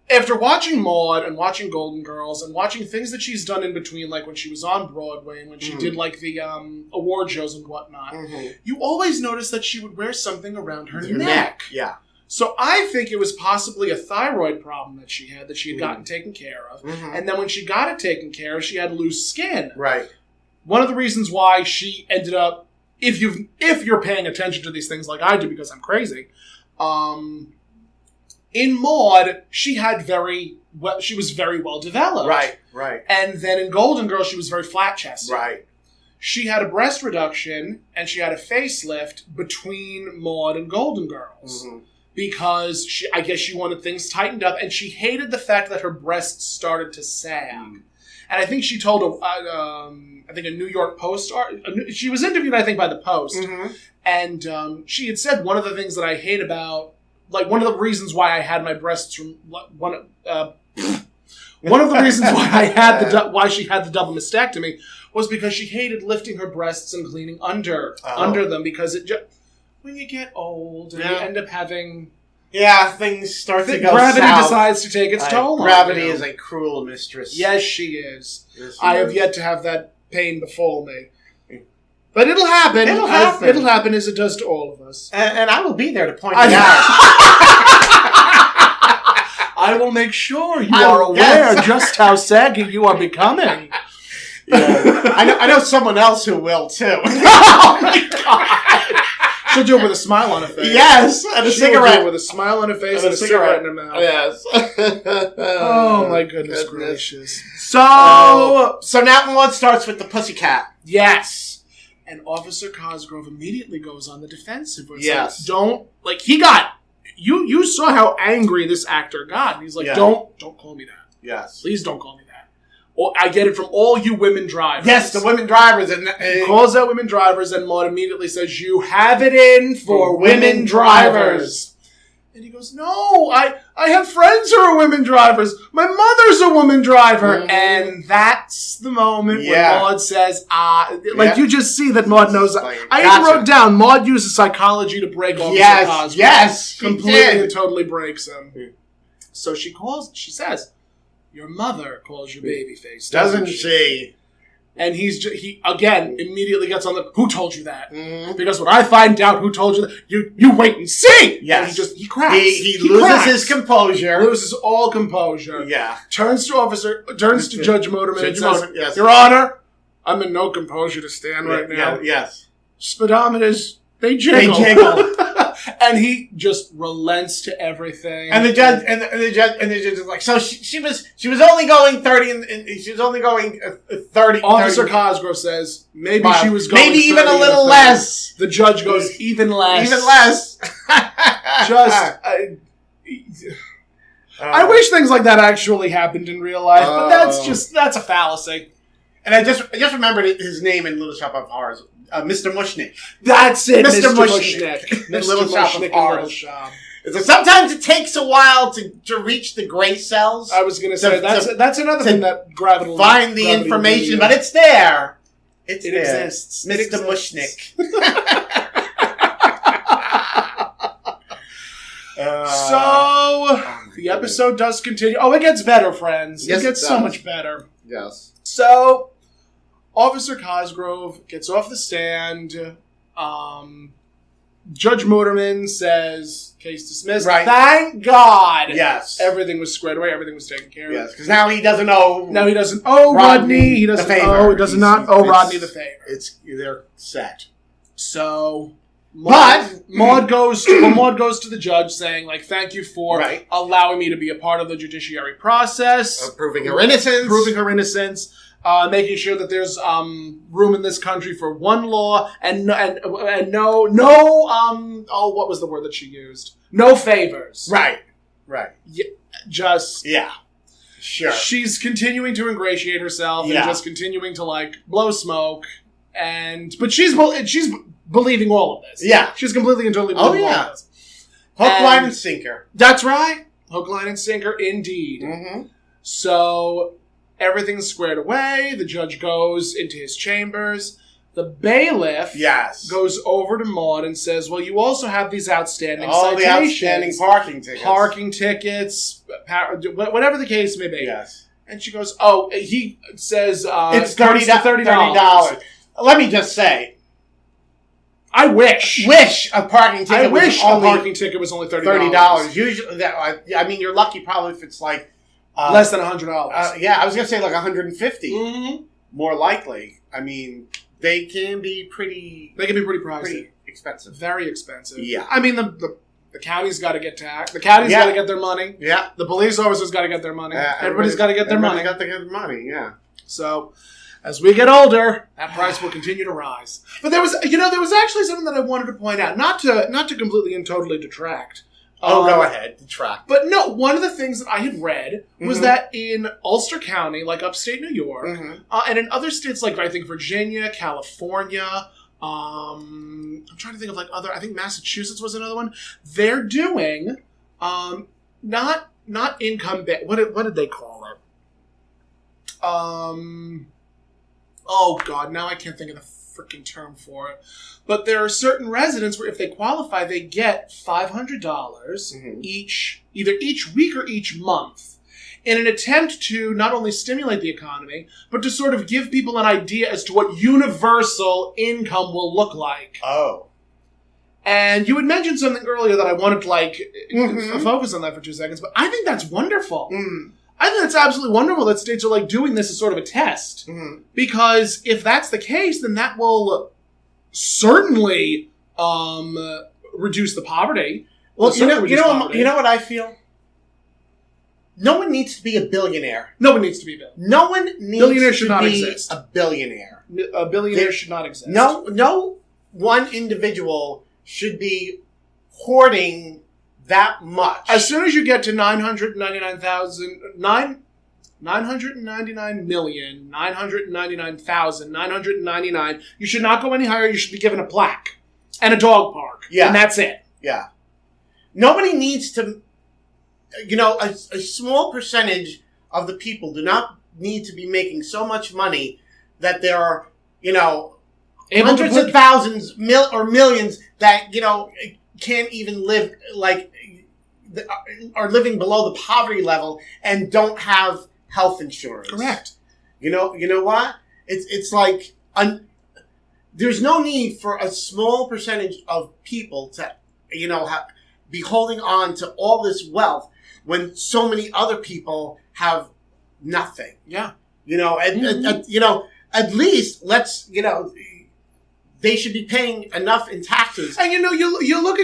B: after watching Maude and watching Golden Girls and watching things that she's done in between, like when she was on Broadway and when she did the award shows and whatnot, you always notice that she would wear something around her neck.
C: Yeah.
B: So I think it was possibly a thyroid problem that she had gotten taken care of. And then when she got it taken care of, she had loose skin.
C: Right.
B: One of the reasons why she ended up, if you're paying attention to these things like I do because I'm crazy, in Maude, she was very well developed.
C: Right.
B: And then in Golden Girls, she was very flat-chested.
C: Right.
B: She had a breast reduction and she had a facelift between Maude and Golden Girls. Because I guess she wanted things tightened up, and she hated the fact that her breasts started to sag. And I think she told a New York Post, she was interviewed, I think, by the Post, and she had said one of the things that I hate about, one of the reasons why I had my breasts one of the reasons why why she had the double mastectomy was because she hated lifting her breasts and cleaning under them, because it just, when you get old and you end up having...
C: Yeah, things start to go
B: gravity
C: south.
B: Decides to take its toll on you.
C: Gravity is a cruel mistress.
B: Yes, she is. I have yet to have that pain befall me. But it'll happen. It'll happen as it does to all of us.
C: And I will be there to point it out.
B: I will make sure you are aware just how saggy you are becoming.
C: Yeah. I know someone else who will, too.
B: Oh, my God. She'll do it with a smile on her face.
C: Yes, and a cigarette.
B: Do it with a smile on her face and a cigarette in her mouth.
C: Yes.
B: Oh, my goodness gracious. So
C: now Maude starts with the pussycat.
B: Yes. And Officer Cosgrove immediately goes on the defensive.
C: Yes.
B: You saw how angry this actor got. And he's like, don't call me that.
C: Yes.
B: Please don't call me that. I get it from all you women drivers.
C: Yes, the women drivers.
B: He calls out women drivers, and Maude immediately says, "You have it in for women drivers." And he goes, "No, I have friends who are women drivers. My mother's a woman driver." And that's the moment when Maude says, you just see that Maude knows. I even wrote down, Maude uses psychology to break Officer Cosgrove.
C: Yes,
B: completely and totally breaks him. So she says, "Your mother calls you babyface,
C: doesn't she?"
B: And he again immediately gets on the, who told you that? Because when I find out who told you that, you wait and see!
C: Yes.
B: And he cracks.
C: He loses his composure.
B: Loses all composure.
C: Yeah.
B: Turns to Judge Motorman and says,
C: yes.
B: Your Honor, I'm in no composure to stand right now.
C: Yeah, yes.
B: Speedometers, they jiggle. And he just relents to everything.
C: And the judge is like, so she was only going 30 and she was only going 30.
B: Officer
C: 30
B: Cosgrove says maybe she was going
C: maybe even
B: 30
C: a little less.
B: The judge goes even less.
C: Even less.
B: I wish things like that actually happened in real life, but that's a fallacy.
C: And I just remembered his name in Little Shop of Horrors. Mr. Mushnick.
B: That's it,
C: Mr. Mushnick.
B: Mr.
C: Little Shop of Horrors.
B: Little Shop.
C: So sometimes it takes a while to reach the gray cells.
B: I was going to say, that's another thing that gravity
C: find the information, but it's there. It there.
B: Exists.
C: Mr. Mushnick.
B: So, the episode does continue. Oh, it gets better, friends.
C: Yes,
B: it gets so much better.
C: Yes.
B: So, Officer Cosgrove gets off the stand. Judge Motorman says, case dismissed.
C: Right.
B: Thank God.
C: Yes.
B: Everything was squared away. Everything was taken care of.
C: Yes, because now he doesn't owe...
B: Now he doesn't owe Rodney. He doesn't owe... Does not owe Rodney the favor.
C: They're set.
B: So... Maude goes to the judge saying, like, thank you for allowing me to be a part of the judiciary process.
C: Proving her innocence.
B: Making sure that there's room in this country for one law and no what was the word that she used? No favors.
C: Right.
B: Yeah, sure. She's continuing to ingratiate herself and just continuing to like blow smoke, but she's believing all of this.
C: Yeah,
B: she's completely and totally believing all of this.
C: Hook, line, and sinker.
B: That's right. Hook, line, and sinker, indeed. Mm-hmm. So. Everything's squared away. The judge goes into his chambers. The bailiff goes over to Maude and says, well, you also have these outstanding citations.
C: The outstanding parking tickets.
B: Parking tickets, whatever the case may be.
C: Yes.
B: And she goes, he says...
C: it's $30. Let me just say...
B: I wish
C: a parking ticket
B: a parking ticket was only $30.
C: Usually, I mean, you're lucky probably if it's like...
B: less than $100.
C: I was going to say like $150.
B: Mm-hmm.
C: More likely. I mean, they can be pretty
B: pricey.
C: Pretty expensive.
B: Very expensive.
C: Yeah.
B: I mean, the county's got to get taxed. The county's got to get their money.
C: Yeah.
B: The police officers got to get their money. Everybody's got to get their money.
C: Everybody's got to get their money, yeah.
B: So, as we get older, that price will continue to rise. But there was actually something that I wanted to point out. Not to completely and totally detract.
C: Go ahead. Detract.
B: But no, one of the things that I had read was that in Ulster County, like upstate New York, and in other states like I think Virginia, California, I'm trying to think of like other. I think Massachusetts was another one. They're doing not income. What did they call it? Oh God, now I can't think of the freaking term for it. But there are certain residents where if they qualify, they get $500 either each week or each month in an attempt to not only stimulate the economy, but to sort of give people an idea as to what universal income will look like.
C: Oh.
B: And you had mentioned something earlier that I wanted to focus on that for 2 seconds, but I think that's wonderful. I think that's absolutely wonderful that states are like doing this as sort of a test. Because if that's the case, then that will certainly reduce the poverty.
C: Well, you know what I feel? No one needs to be a billionaire.
B: No one needs to be a billionaire.
C: No one needs
B: billionaire should
C: to
B: not
C: be
B: exist.
C: A billionaire.
B: A billionaire should not exist.
C: No one individual should be hoarding that much.
B: As soon as you get to 999,999,999, you should not go any higher. You should be given a plaque and a dog park. Yeah. And that's it.
C: Yeah. Nobody needs to, a small percentage of the people do not need to be making so much money that there are, hundreds of thousands or millions that, can't even live, are living below the poverty level and don't have health insurance.
B: Correct.
C: You know what? It's like there's no need for a small percentage of people to, be holding on to all this wealth when so many other people have nothing.
B: Yeah.
C: At least let's, they should be paying enough in taxes.
B: And you look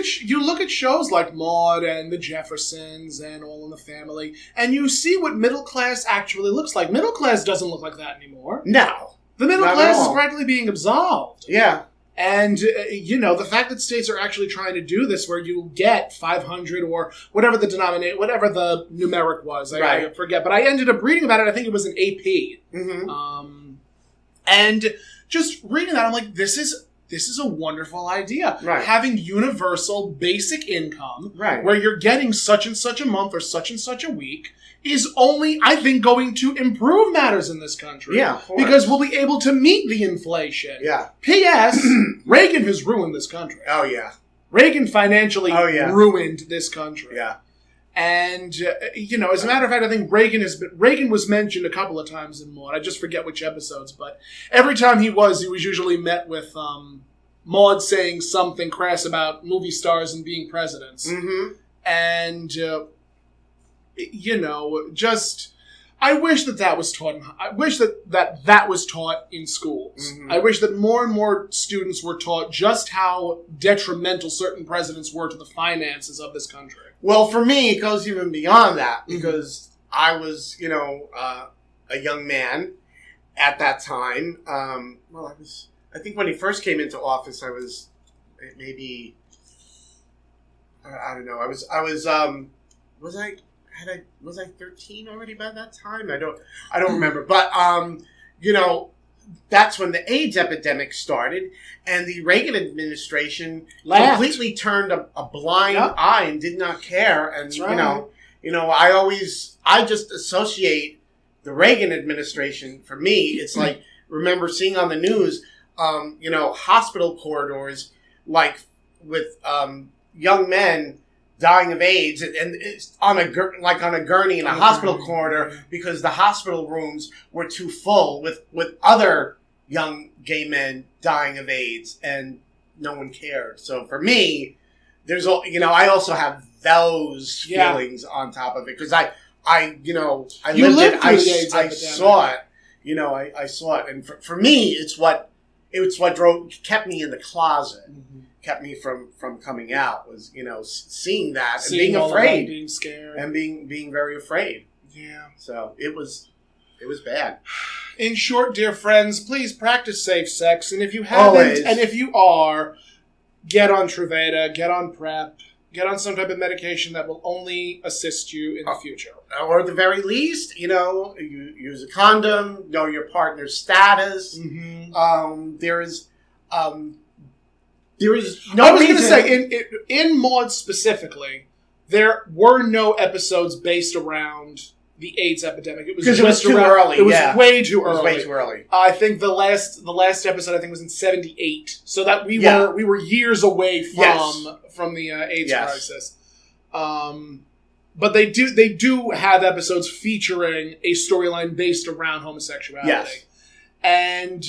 B: at shows like Maude and The Jeffersons and All in the Family, and you see what middle class actually looks like. Middle class doesn't look like that anymore.
C: No.
B: The middle class is practically being absolved.
C: Yeah.
B: And, the fact that states are actually trying to do this where you get 500 or whatever the numeric was. I forget. But I ended up reading about it. I think it was an AP.
C: Mm-hmm.
B: And just reading that, I'm like, this is a wonderful idea.
C: Right.
B: Having universal basic income,
C: right,
B: where you're getting such and such a month or such and such a week, is only, I think, going to improve matters in this country.
C: Yeah,
B: because we'll be able to meet the inflation.
C: Yeah.
B: P.S. Reagan has ruined this country.
C: Oh, yeah.
B: Reagan financially ruined this country.
C: Yeah.
B: And, as a matter of fact, I think Reagan was mentioned a couple of times in Maude. I just forget which episodes, but every time he was usually met with Maude saying something crass about movie stars and being presidents.
C: Mm-hmm.
B: And, I wish that was taught. I wish that was taught in schools.
C: Mm-hmm.
B: I wish that more and more students were taught just how detrimental certain presidents were to the finances of this country.
C: Well, for me, it goes even beyond that because I was, a young man at that time. I think when he first came into office, I was maybe, I don't know. Was I 13 already by that time? I don't remember. But, that's when the AIDS epidemic started, and the Reagan administration completely turned a blind eye and did not care. And,
B: that's right.
C: I just associate the Reagan administration, for me, it's like, remember seeing on the news, hospital corridors, like with young men dying of AIDS, and it's on a gurney in a hospital corridor because the hospital rooms were too full with other young gay men dying of AIDS, and no one cared. So for me, I also have those feelings on top of it because I lived it. I saw it. I saw it, and for me, it's what kept me in the closet. Mm-hmm. Kept me from coming out was, seeing that and being afraid,
B: being scared,
C: and being very afraid.
B: Yeah.
C: So it was bad.
B: In short, dear friends, please practice safe sex, and if you haven't, and if you are, get on Truvada, get on PrEP, get on some type of medication that will only assist you in the future.
C: Or at the very least, you use a condom, know your partner's status.
B: Mm-hmm.
C: There is no.
B: I was going to say in Maude specifically, there were no episodes based around the AIDS epidemic. It was just
C: too early.
B: It was way too early.
C: It was way too early.
B: I think the last episode was in 1978, so that we were years away from the AIDS crisis. But they do have episodes featuring a storyline based around homosexuality.
C: Yes.
B: And,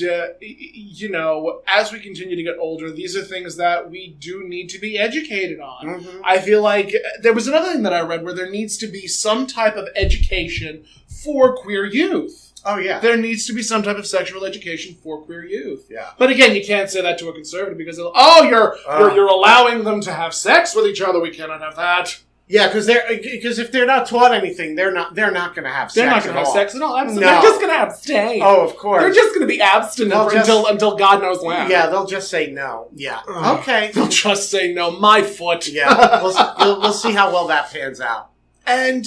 B: as we continue to get older, these are things that we do need to be educated on.
C: Mm-hmm.
B: I feel like there was another thing that I read where there needs to be some type of education for queer youth.
C: Oh, yeah.
B: There needs to be some type of sexual education for queer youth.
C: Yeah.
B: But again, you can't say that to a conservative because you're allowing them to have sex with each other. We cannot have that.
C: Yeah, because if they're not taught anything, they're not going to have sex.
B: They're not going to have sex at all. Absolutely.
C: No.
B: They're just going to abstain.
C: Oh, of course.
B: They're just going to be abstinent until God knows when.
C: Yeah, they'll just say no. Yeah. Okay.
B: They'll just say no. My foot.
C: Yeah. We'll see how well that pans out.
B: And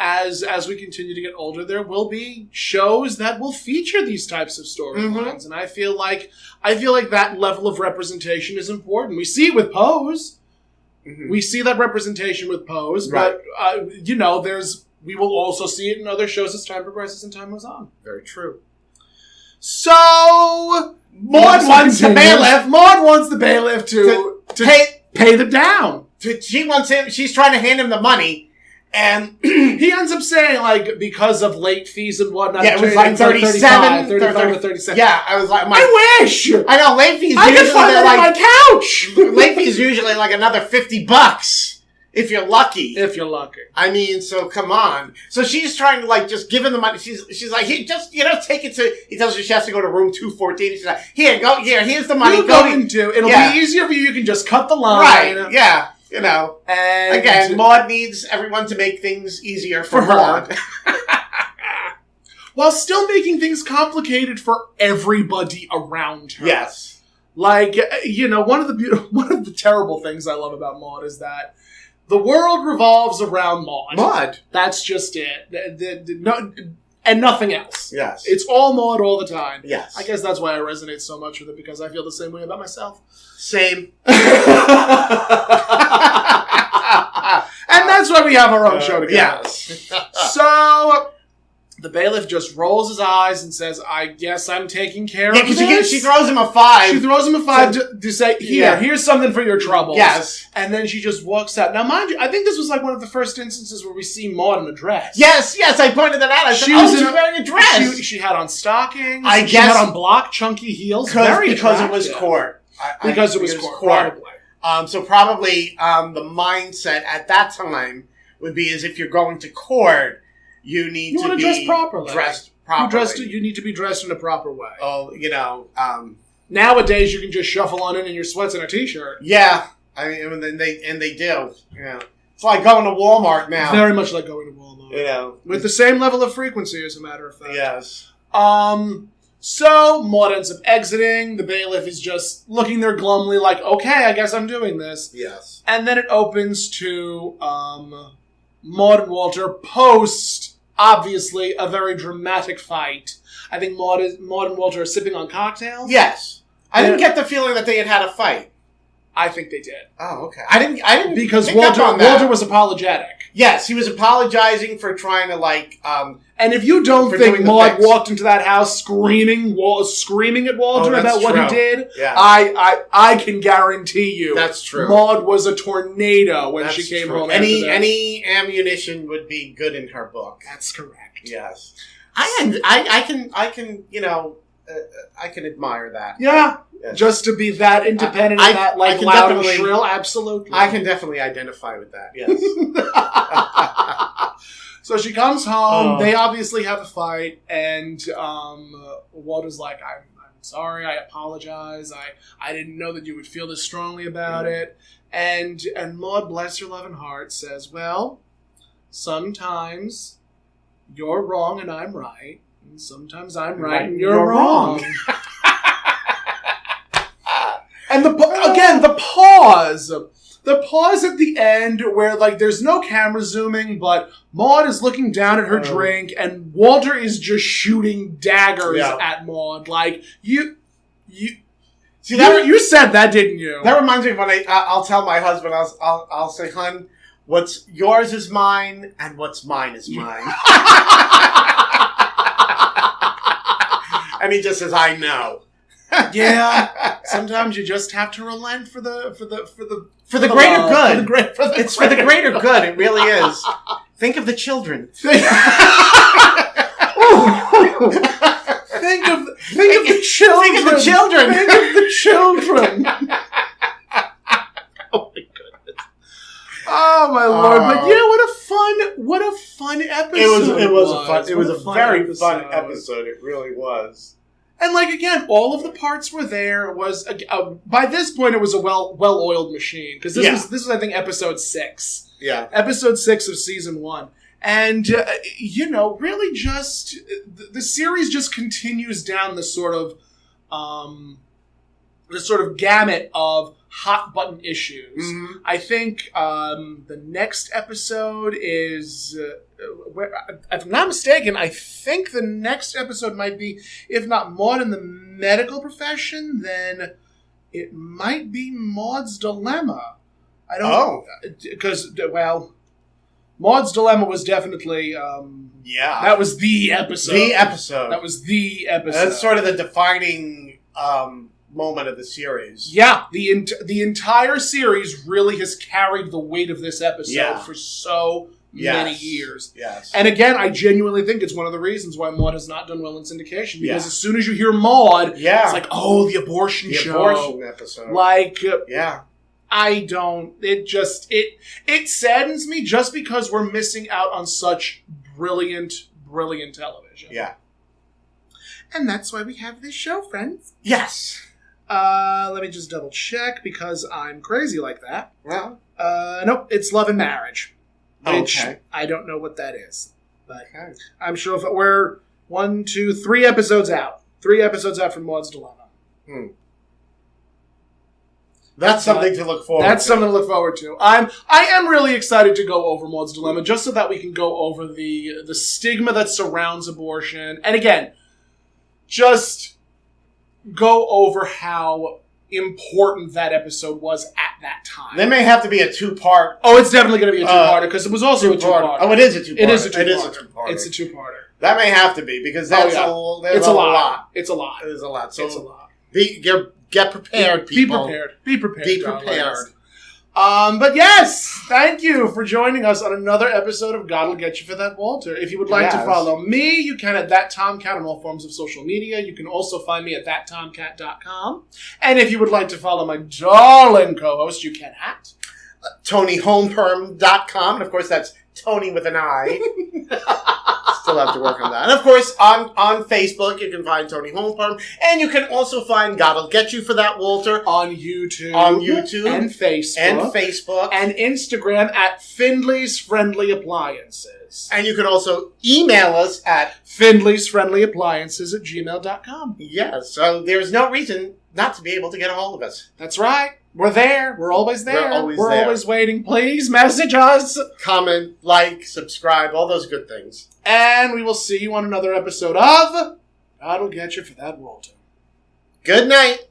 B: as we continue to get older, there will be shows that will feature these types of storylines,
C: mm-hmm.
B: and I feel like that level of representation is important. We see it with Pose. Mm-hmm. We see that representation with Pose,
C: right.
B: But we will also see it in other shows as time progresses and time moves on.
C: Very true.
B: So Maude wants the bailiff. Maude wants the bailiff to pay them down.
C: She wants him. She's trying to hand him the money, And
B: he ends up saying, like, because of late fees and whatnot.
C: Yeah, it was like 35
B: or 37.
C: Yeah, I was like,
B: I wish!
C: I know, late fees
B: I
C: usually
B: can find that on my couch!
C: Late fees usually like another $50 if you're lucky.
B: If you're lucky.
C: I mean, so come on. So she's trying to, like, just give him the money. She's like, here, just, take it to, he tells her she has to go to room 214. She's like, here's the money.
B: It'll be easier for you. You can just cut the line.
C: Right, yeah. And again, Maude needs everyone to make things easier for her.
B: While still making things complicated for everybody around her.
C: Yes.
B: Like, one of the terrible things I love about Maude is that the world revolves around Maude. That's just it. And nothing else.
C: Yes.
B: It's all Maude all the time.
C: Yes.
B: I guess that's why I resonate so much with it, because I feel the same way about myself.
C: Same.
B: And that's why we have our own show together.
C: Yes.
B: So, the bailiff just rolls his eyes and says, I guess I'm taking care of this.
C: She throws him a 5.
B: She throws him a 5 to say, here's something for your troubles.
C: Yes.
B: And then she just walks out. Now, mind you, I think this was like one of the first instances where we see Maude in a dress.
C: Yes, I pointed that out. I said, she's wearing a dress.
B: She had on stockings.
C: I guess.
B: She had on block, chunky heels.
C: Because it was court.
B: Because it was court.
C: Probably. So probably the mindset at that time would be as if you're going to court, you need to be
B: dress properly.
C: You
B: need to be dressed in a proper way.
C: Oh,
B: nowadays you can just shuffle on in your sweats and a t-shirt.
C: Yeah, I mean, and they do. Yeah, it's like going to Walmart now.
B: Very much like going to Walmart. With the same level of frequency, as a matter of fact.
C: Yes.
B: So Maude ends up exiting. The bailiff is just looking there glumly, like, okay, I guess I'm doing this.
C: Yes.
B: And then it opens to Maude and Walter post. Obviously, a very dramatic fight. I think Maude and Walter are sipping on cocktails.
C: Yes. I didn't get the feeling that they had a fight.
B: I think they did.
C: Oh, okay. I didn't
B: because Walter was apologetic.
C: Yes, he was apologizing for trying to
B: and if you don't think Maude walked into that house screaming at Walter about what he did, I can guarantee you
C: that's true.
B: Maude was a tornado when she came home.
C: Any ammunition would be good in her book.
B: That's correct.
C: Yes, I can admire that.
B: Yeah. Yes. Just to be that independent and that loud and shrill, absolutely.
C: I can definitely identify with that, yes.
B: So she comes home, they obviously have a fight, and Walter's like, I'm sorry, I apologize, I didn't know that you would feel this strongly about it. And Maude, bless her loving heart, says, well, sometimes you're wrong and I'm right, and sometimes I'm right and you're wrong. And the pause at the end where, like, there's no camera zooming, but Maude is looking down at her drink, and Walter is just shooting daggers at Maude. Like, you said that, didn't you?
C: That reminds me of when I'll tell my husband, I'll say, hun, what's yours is mine, and what's mine is mine. And he just says, I know.
B: Yeah, sometimes you just have to relent for the
C: greater good. It's for the greater good. It really is. Think of the children. Think of the children.
B: Think of the children. Think of the children. Oh my goodness. Oh my lord! But yeah, what a fun episode.
C: It was a very fun episode. It really was.
B: And, like, again, all of the parts were there. It was by this point, it was a well-oiled machine, because this was, I think, episode 6.
C: Yeah,
B: episode 6 of season 1, and really just the series just continues down this sort of gamut of hot button issues. Mm-hmm. I think the next episode is. If I'm not mistaken, I think the next episode might be, if not Maude in the medical profession, then it might be Maude's Dilemma. I don't know. Because, Maude's Dilemma was definitely, that was the episode. That was the episode.
C: That's sort of the defining moment of the series.
B: Yeah, the entire series really has carried the weight of this episode for so many years.
C: Yes.
B: And again, I genuinely think it's one of the reasons why Maude has not done well in syndication. Because as soon as you hear Maude, it's like, oh, the abortion show.
C: The abortion episode.
B: Like,
C: yeah.
B: I don't, it saddens me just because we're missing out on such brilliant television.
C: Yeah.
B: And that's why we have this show, friends.
C: Yes.
B: Let me just double check because I'm crazy like that.
C: Well.
B: Nope, it's Love and Marriage. Which
C: Okay.
B: I don't know what that is. But I'm sure if we're 3 episodes out. 3 episodes out from Maude's Dilemma.
C: That's something to look forward to.
B: That's something to look forward to. I am really excited to go over Maude's Dilemma just so that we can go over the stigma that surrounds abortion. And again, just go over how important that episode was at that time.
C: There may have to be a 2-part.
B: Oh, it's definitely going to be a 2-parter because it was also a 2-parter.
C: Oh, it is a 2-parter.
B: It is a 2-parter. It's a 2-parter.
C: That may have to be because that's
B: it's a lot.
C: It's a lot. It is a lot. So
B: it's a lot.
C: Get prepared, people.
B: Be prepared.
C: Be prepared.
B: But yes, thank you for joining us on another episode of God Will Get You for That, Walter. If you would like to follow me, you can at ThatTomCat on all forms of social media. You can also find me at ThatTomCat.com. And if you would like to follow my darling co-host, you can at
C: ToniHomeperm.com. And of course, that's Tony with an I. Still have to work on that. And of course, on Facebook, you can find Toni Homeperm. And you can also find God'll Get You for That, Walter.
B: On YouTube.
C: And Facebook.
B: And Instagram at Findley's Friendly Appliances.
C: And you can also email us at
B: Findley's Friendly Appliances at gmail.com.
C: Yes. So there's no reason not to be able to get a hold of us.
B: That's right. We're there. We're always there.
C: We're
B: always waiting. Please message us.
C: Comment, like, subscribe, all those good things.
B: And we will see you on another episode of That'll Get You for That, Walter.
C: Good night.